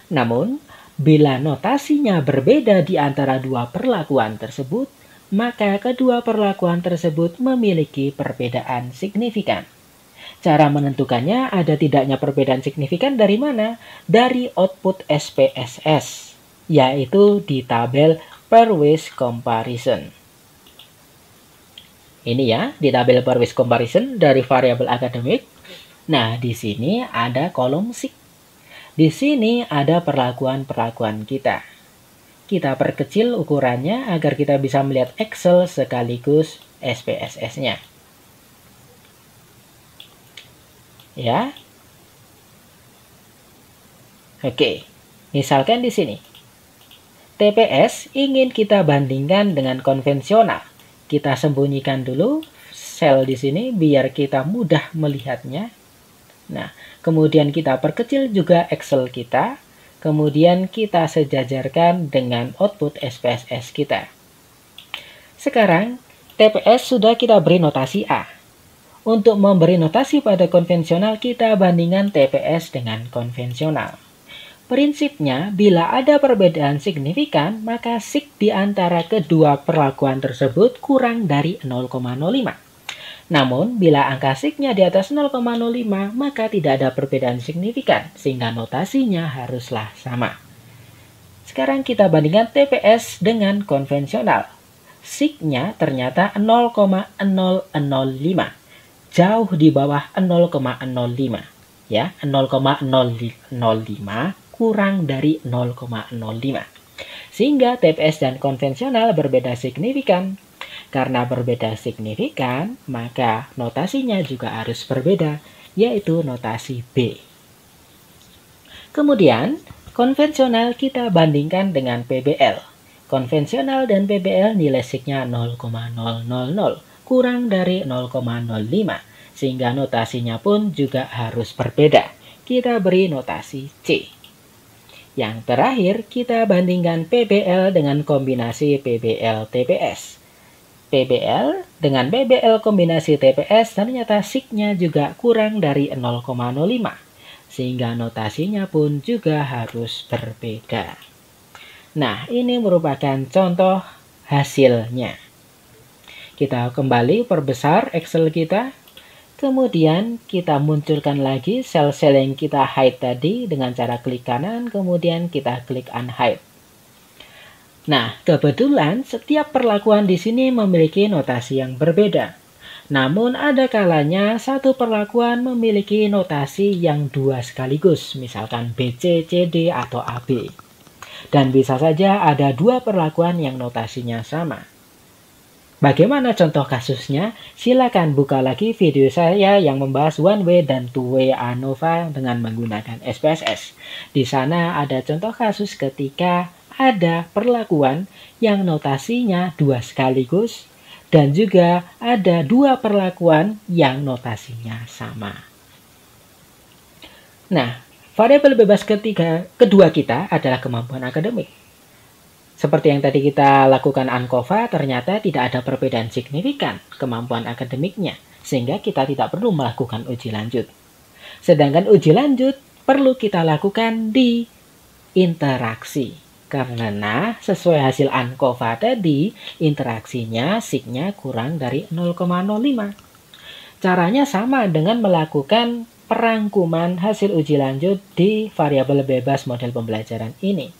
Namun, bila notasinya berbeda di antara dua perlakuan tersebut, maka kedua perlakuan tersebut memiliki perbedaan signifikan. Cara menentukannya ada tidaknya perbedaan signifikan dari mana? Dari output SPSS, yaitu di tabel pairwise comparison. Ini ya, di tabel pairwise comparison dari variabel akademik. Nah, di sini ada kolom SIG. Di sini ada perlakuan-perlakuan kita. Kita perkecil ukurannya agar kita bisa melihat Excel sekaligus SPSS-nya. Ya. Oke. Misalkan di sini. TPS ingin kita bandingkan dengan konvensional. Kita sembunyikan dulu sel di sini biar kita mudah melihatnya. Nah, kemudian kita perkecil juga Excel kita. kemudian kita sejajarkan dengan output SPSS kita. Sekarang, TPS sudah kita beri notasi A. Untuk memberi notasi pada konvensional, kita bandingkan TPS dengan konvensional. Prinsipnya, bila ada perbedaan signifikan, maka sig di antara kedua perlakuan tersebut kurang dari 0,05. Namun, bila angka signya di atas 0,05, maka tidak ada perbedaan signifikan, sehingga notasinya haruslah sama. Sekarang kita bandingkan TPS dengan konvensional. Signya ternyata 0,005, jauh di bawah 0,05. Ya, 0,005 kurang dari 0,05. Sehingga TPS dan konvensional berbeda signifikan. Karena berbeda signifikan, maka notasinya juga harus berbeda, yaitu notasi B. Kemudian, konvensional kita bandingkan dengan PBL. Konvensional dan PBL nilai signya 0,000, kurang dari 0,05, sehingga notasinya pun juga harus berbeda. Kita beri notasi C. Yang terakhir, kita bandingkan PBL dengan kombinasi PBL-TPS. PBL dengan PBL kombinasi TPS ternyata signya juga kurang dari 0,05, sehingga notasinya pun juga harus berbeda. Nah, ini merupakan contoh hasilnya. Kita kembali perbesar Excel kita. Kemudian kita munculkan lagi sel-sel yang kita hide tadi dengan cara klik kanan, kemudian kita klik unhide. Nah, kebetulan setiap perlakuan di sini memiliki notasi yang berbeda. Namun ada kalanya satu perlakuan memiliki notasi yang dua sekaligus, misalkan BC, CD, atau AB. Dan bisa saja ada dua perlakuan yang notasinya sama. Bagaimana contoh kasusnya? Silakan buka lagi video saya yang membahas one way dan two way ANOVA dengan menggunakan SPSS. Di sana ada contoh kasus ketika ada perlakuan yang notasinya dua sekaligus dan juga ada dua perlakuan yang notasinya sama. Nah, variabel bebas kedua kita adalah kemampuan akademik. Seperti yang tadi kita lakukan ANCOVA, ternyata tidak ada perbedaan signifikan kemampuan akademiknya, sehingga kita tidak perlu melakukan uji lanjut. Sedangkan uji lanjut perlu kita lakukan di interaksi. Karena sesuai hasil ANCOVA tadi, interaksinya signya kurang dari 0,05. Caranya sama dengan melakukan perangkuman hasil uji lanjut di variabel bebas model pembelajaran ini.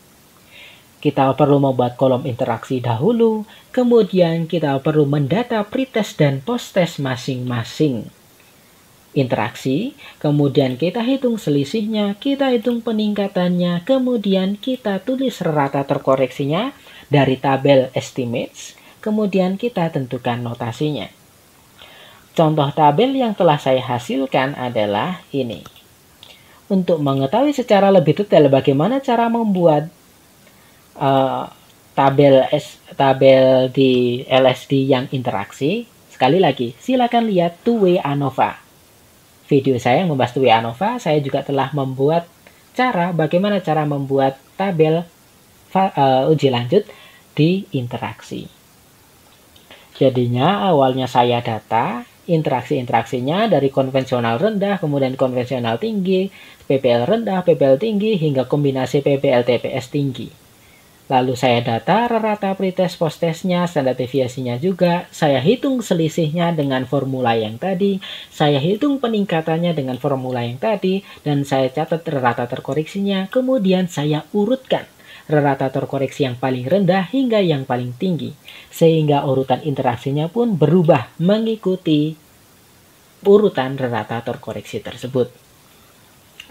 Kita perlu membuat kolom interaksi dahulu, kemudian kita perlu mendata pretest dan posttest masing-masing interaksi, kemudian kita hitung selisihnya, kita hitung peningkatannya, kemudian kita tulis rata terkoreksinya dari tabel estimates, kemudian kita tentukan notasinya. Contoh tabel yang telah saya hasilkan adalah ini. Untuk mengetahui secara lebih detail bagaimana cara membuat tabel di LSD yang interaksi, sekali lagi silakan lihat two way ANOVA. Video saya yang membahas two way ANOVA, saya juga telah membuat bagaimana cara membuat tabel uji lanjut di interaksi. Jadinya awalnya saya data interaksinya dari konvensional rendah, kemudian konvensional tinggi, PBL rendah, PBL tinggi, hingga kombinasi PBL TPS tinggi. Lalu saya data rata pretest posttestnya, standar deviasinya juga, saya hitung selisihnya dengan formula yang tadi, saya hitung peningkatannya dengan formula yang tadi, dan saya catat rata terkoreksinya, kemudian saya urutkan rata terkoreksi yang paling rendah hingga yang paling tinggi, sehingga urutan interaksinya pun berubah mengikuti urutan rata terkoreksi tersebut.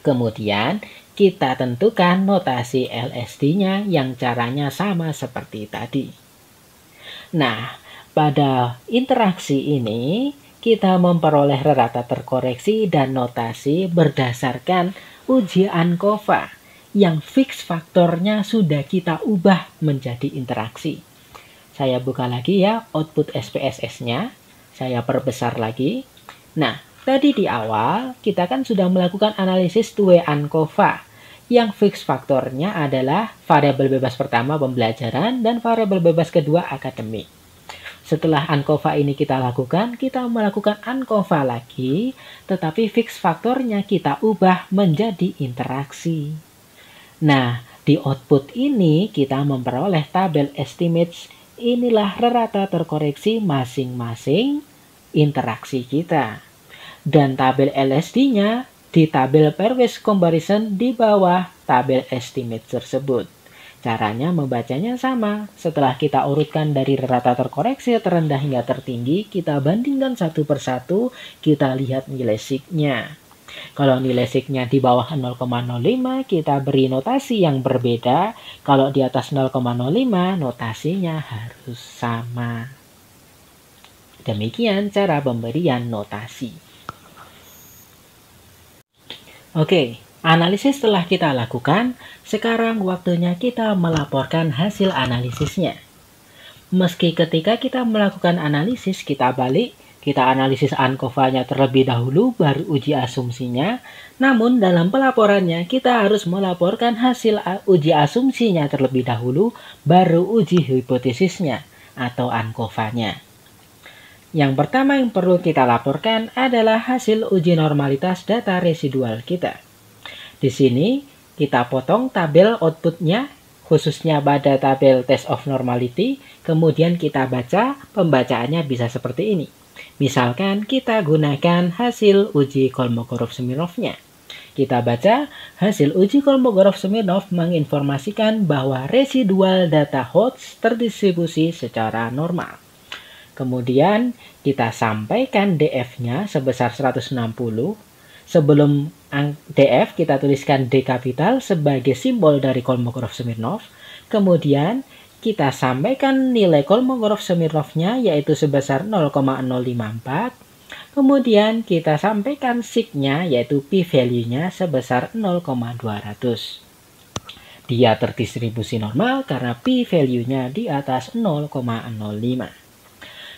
Kemudian kita tentukan notasi LSD-nya yang caranya sama seperti tadi. Nah, pada interaksi ini kita memperoleh rata terkoreksi dan notasi berdasarkan uji ANCOVA yang fix faktornya sudah kita ubah menjadi interaksi. Saya buka lagi ya output SPSS-nya, saya perbesar lagi. Nah, tadi di awal kita kan sudah melakukan analisis two way ANCOVA Yang fix faktornya adalah variabel bebas pertama pembelajaran dan variabel bebas kedua akademik. Setelah ANCOVA ini kita lakukan, kita melakukan ANCOVA lagi, tetapi fix faktornya kita ubah menjadi interaksi. Nah, di output ini kita memperoleh tabel estimates. Inilah rata terkoreksi masing-masing interaksi kita. Dan tabel LSD-nya di tabel pairwise comparison di bawah tabel estimate tersebut. Caranya membacanya sama. Setelah kita urutkan dari rata terkoreksi terendah hingga tertinggi, kita bandingkan satu persatu, kita lihat nilai signya. Kalau nilai signya di bawah 0,05, kita beri notasi yang berbeda. Kalau di atas 0,05, notasinya harus sama. Demikian cara pemberian notasi. Oke, analisis telah kita lakukan. Sekarang waktunya kita melaporkan hasil analisisnya. Meski ketika kita melakukan analisis, kita balik, kita analisis ANCOVA-nya terlebih dahulu, baru uji asumsinya. Namun dalam pelaporannya, kita harus melaporkan hasil uji asumsinya terlebih dahulu, baru uji hipotesisnya atau ANCOVA-nya. Yang pertama yang perlu kita laporkan adalah hasil uji normalitas data residual kita. Di sini kita potong tabel outputnya, khususnya pada tabel test of normality, kemudian kita baca, pembacaannya bisa seperti ini. Misalkan kita gunakan hasil uji Kolmogorov-Smirnov-nya. Kita baca, hasil uji Kolmogorov-Smirnov menginformasikan bahwa residual data HOTS terdistribusi secara normal. Kemudian kita sampaikan DF-nya sebesar 160. Sebelum DF kita tuliskan D kapital sebagai simbol dari Kolmogorov-Smirnov. Kemudian kita sampaikan nilai Kolmogorov-Smirnov-nya yaitu sebesar 0,054. Kemudian kita sampaikan sig-nya yaitu p-value-nya sebesar 0,200. Dia terdistribusi normal karena p-value-nya di atas 0,05.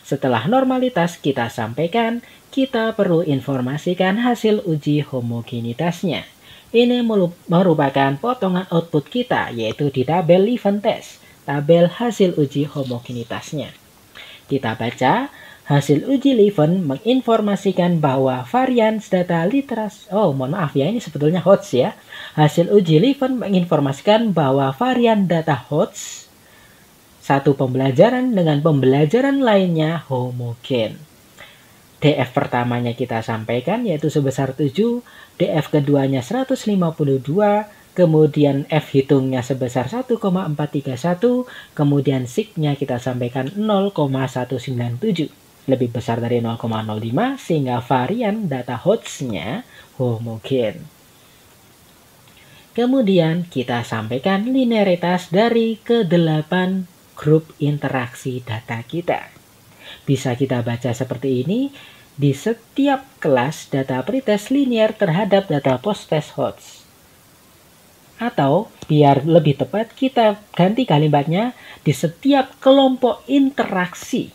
Setelah normalitas kita sampaikan, kita perlu informasikan hasil uji homogenitasnya. Ini merupakan potongan output kita, yaitu di tabel event test, tabel hasil uji homogenitasnya. Kita baca, hasil uji event menginformasikan bahwa varian data literasi, ini sebetulnya HOTS ya. Hasil uji event menginformasikan bahwa varian data HOTS satu pembelajaran dengan pembelajaran lainnya homogen. DF pertamanya kita sampaikan yaitu sebesar 7, DF keduanya 152, kemudian F hitungnya sebesar 1,431, kemudian sig-nya kita sampaikan 0,197, lebih besar dari 0,05 sehingga varian data HOTS-nya homogen. Kemudian kita sampaikan linearitas dari ke-8 grup interaksi data kita. Bisa kita baca seperti ini, di setiap kelas data pretest linear terhadap data post-test HOTS. Atau, biar lebih tepat, kita ganti kalimatnya, di setiap kelompok interaksi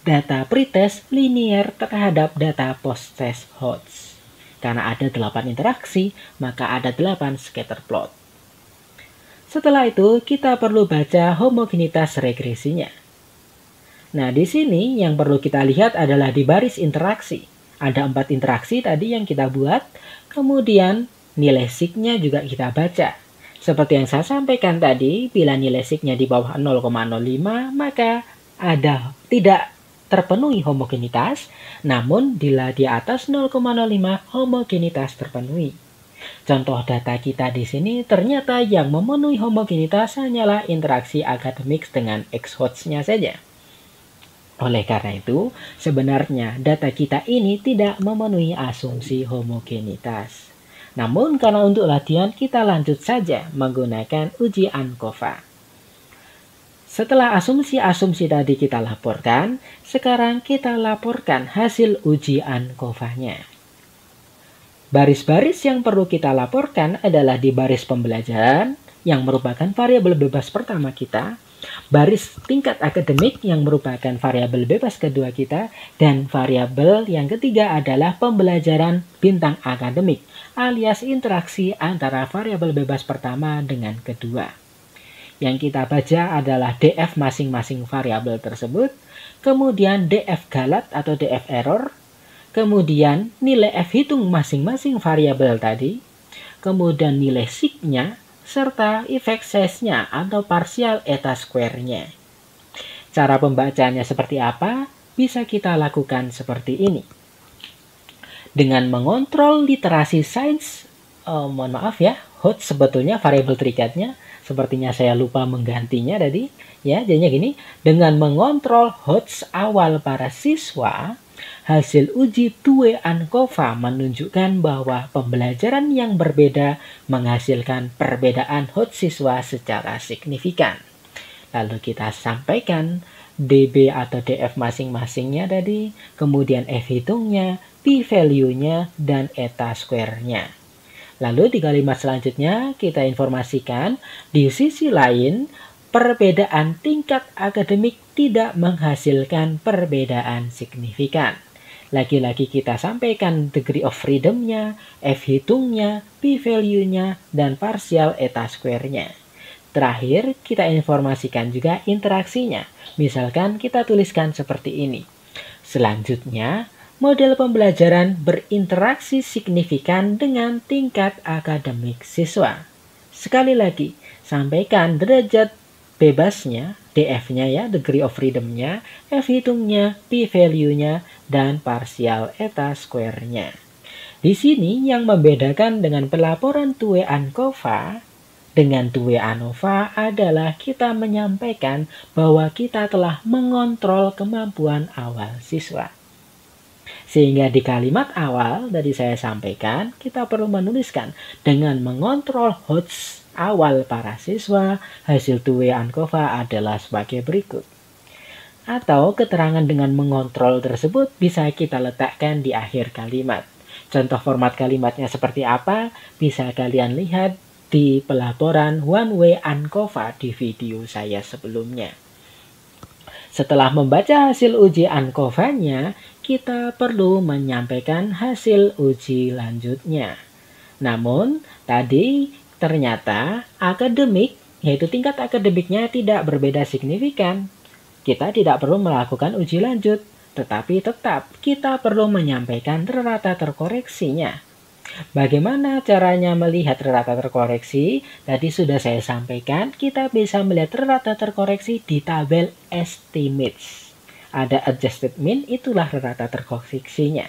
data pretest linear terhadap data post-test HOTS. Karena ada 8 interaksi, maka ada 8 scatter plot. Setelah itu, kita perlu baca homogenitas regresinya. Nah, di sini yang perlu kita lihat adalah di baris interaksi. Ada 4 interaksi tadi yang kita buat, kemudian nilai sig-nya juga kita baca. Seperti yang saya sampaikan tadi, bila nilai sig-nya di bawah 0,05, maka ada tidak terpenuhi homogenitas, namun bila di atas 0,05, homogenitas terpenuhi. Contoh data kita di sini ternyata yang memenuhi homogenitas hanyalah interaksi akademik dengan X-HOTS-nya saja. Oleh karena itu, sebenarnya data kita ini tidak memenuhi asumsi homogenitas. Namun karena untuk latihan kita lanjut saja menggunakan uji ANCOVA. Setelah asumsi-asumsi tadi kita laporkan, sekarang kita laporkan hasil uji ANCOVA-nya. Baris-baris yang perlu kita laporkan adalah di baris pembelajaran yang merupakan variabel bebas pertama kita, baris tingkat akademik yang merupakan variabel bebas kedua kita, dan variabel yang ketiga adalah pembelajaran bintang akademik alias interaksi antara variabel bebas pertama dengan kedua. Yang kita baca adalah df masing-masing variabel tersebut, kemudian df galat atau df error, kemudian nilai f hitung masing-masing variabel tadi, kemudian nilai sig-nya, serta effect size-nya atau partial eta square-nya. Cara pembacaannya seperti apa? Bisa kita lakukan seperti ini. Dengan mengontrol literasi sains, mohon maaf ya, hot sebetulnya variabel triggernya, sepertinya saya lupa menggantinya tadi, ya, jadinya gini, dengan mengontrol HOTS awal para siswa, hasil uji TUE ANCOVA menunjukkan bahwa pembelajaran yang berbeda menghasilkan perbedaan HOTS siswa secara signifikan. Lalu kita sampaikan DB atau DF masing-masingnya tadi, kemudian F hitungnya, p-value-nya, dan eta square-nya. Lalu di kalimat selanjutnya kita informasikan di sisi lain perbedaan tingkat akademik tidak menghasilkan perbedaan signifikan. Lagi-lagi kita sampaikan degree of freedom-nya, F hitungnya, p-value-nya, dan partial eta square-nya. Terakhir kita informasikan juga interaksinya. Misalkan kita tuliskan seperti ini. Selanjutnya, model pembelajaran berinteraksi signifikan dengan tingkat akademik siswa. Sekali lagi, sampaikan derajat bebasnya, DF-nya ya, degree of freedom-nya, F hitungnya, p-value-nya, dan partial eta square-nya. Di sini yang membedakan dengan pelaporan TUE ANCOVA dengan TUE ANOVA adalah kita menyampaikan bahwa kita telah mengontrol kemampuan awal siswa. Sehingga di kalimat awal tadi saya sampaikan, kita perlu menuliskan dengan mengontrol HOTS awal para siswa, hasil TUE ANCOVA adalah sebagai berikut. Atau keterangan dengan mengontrol tersebut bisa kita letakkan di akhir kalimat. Contoh format kalimatnya seperti apa, bisa kalian lihat di pelaporan One Way ANCOVA di video saya sebelumnya. Setelah membaca hasil uji ANCOVA-nya, kita perlu menyampaikan hasil uji lanjutnya. Namun, tadi ternyata akademik, yaitu tingkat akademiknya tidak berbeda signifikan. Kita tidak perlu melakukan uji lanjut, tetapi tetap kita perlu menyampaikan rata terkoreksinya. Bagaimana caranya melihat rata terkoreksi? Tadi sudah saya sampaikan, kita bisa melihat rata terkoreksi di tabel estimates. Ada adjusted mean, itulah rata terkoreksinya.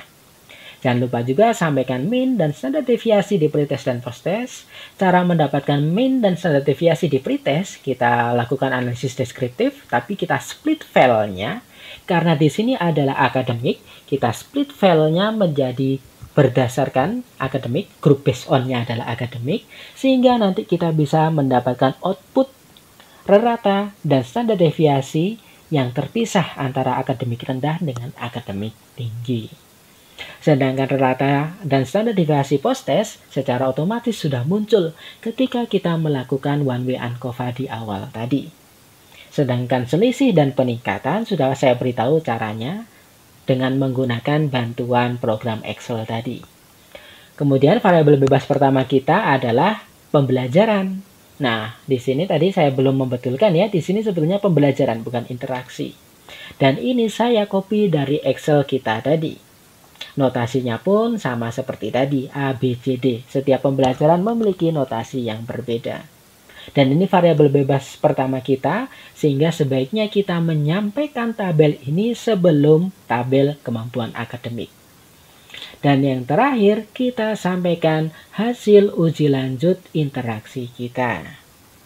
Jangan lupa juga sampaikan mean dan standar deviasi di pretest dan posttest. Cara mendapatkan mean dan standar deviasi di pretest, kita lakukan analisis deskriptif, tapi kita split filenya. Karena di sini adalah akademik, kita split filenya menjadi berdasarkan akademik, group based on-nya adalah akademik, sehingga nanti kita bisa mendapatkan output rata dan standar deviasi yang terpisah antara akademik rendah dengan akademik tinggi. Sedangkan rata dan standar deviasi post-test secara otomatis sudah muncul ketika kita melakukan one way ANCOVA di awal tadi. Sedangkan selisih dan peningkatan sudah saya beritahu caranya dengan menggunakan bantuan program Excel tadi. Kemudian variabel bebas pertama kita adalah pembelajaran. Nah, di sini tadi saya belum membetulkan ya, di sini sebetulnya pembelajaran bukan interaksi. Dan ini saya copy dari Excel kita tadi. Notasinya pun sama seperti tadi, A, B, C, D. Setiap pembelajaran memiliki notasi yang berbeda. Dan ini variabel bebas pertama kita, sehingga sebaiknya kita menyampaikan tabel ini sebelum tabel kemampuan akademik. Dan yang terakhir, kita sampaikan hasil uji lanjut interaksi kita.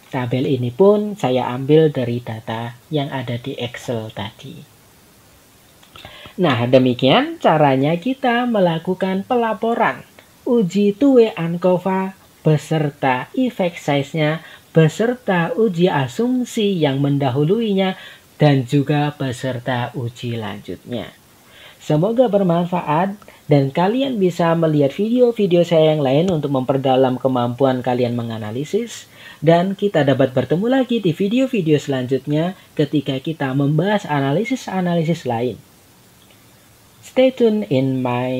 Tabel ini pun saya ambil dari data yang ada di Excel tadi. Nah, demikian caranya kita melakukan pelaporan uji TUE ANCOVA beserta effect size-nya, beserta uji asumsi yang mendahuluinya, dan juga beserta uji lanjutnya. Semoga bermanfaat dan kalian bisa melihat video-video saya yang lain untuk memperdalam kemampuan kalian menganalisis, dan kita dapat bertemu lagi di video-video selanjutnya ketika kita membahas analisis-analisis lain. Stay tuned in my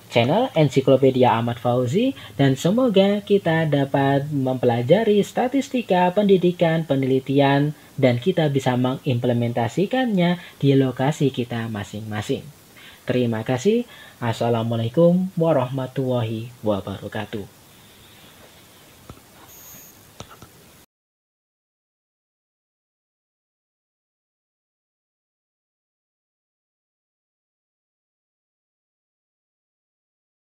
channel Ensiklopedia Ahmad Fauzi, dan semoga kita dapat mempelajari statistika pendidikan penelitian dan kita bisa mengimplementasikannya di lokasi kita masing-masing. Terima kasih. Assalamualaikum warahmatullahi wabarakatuh.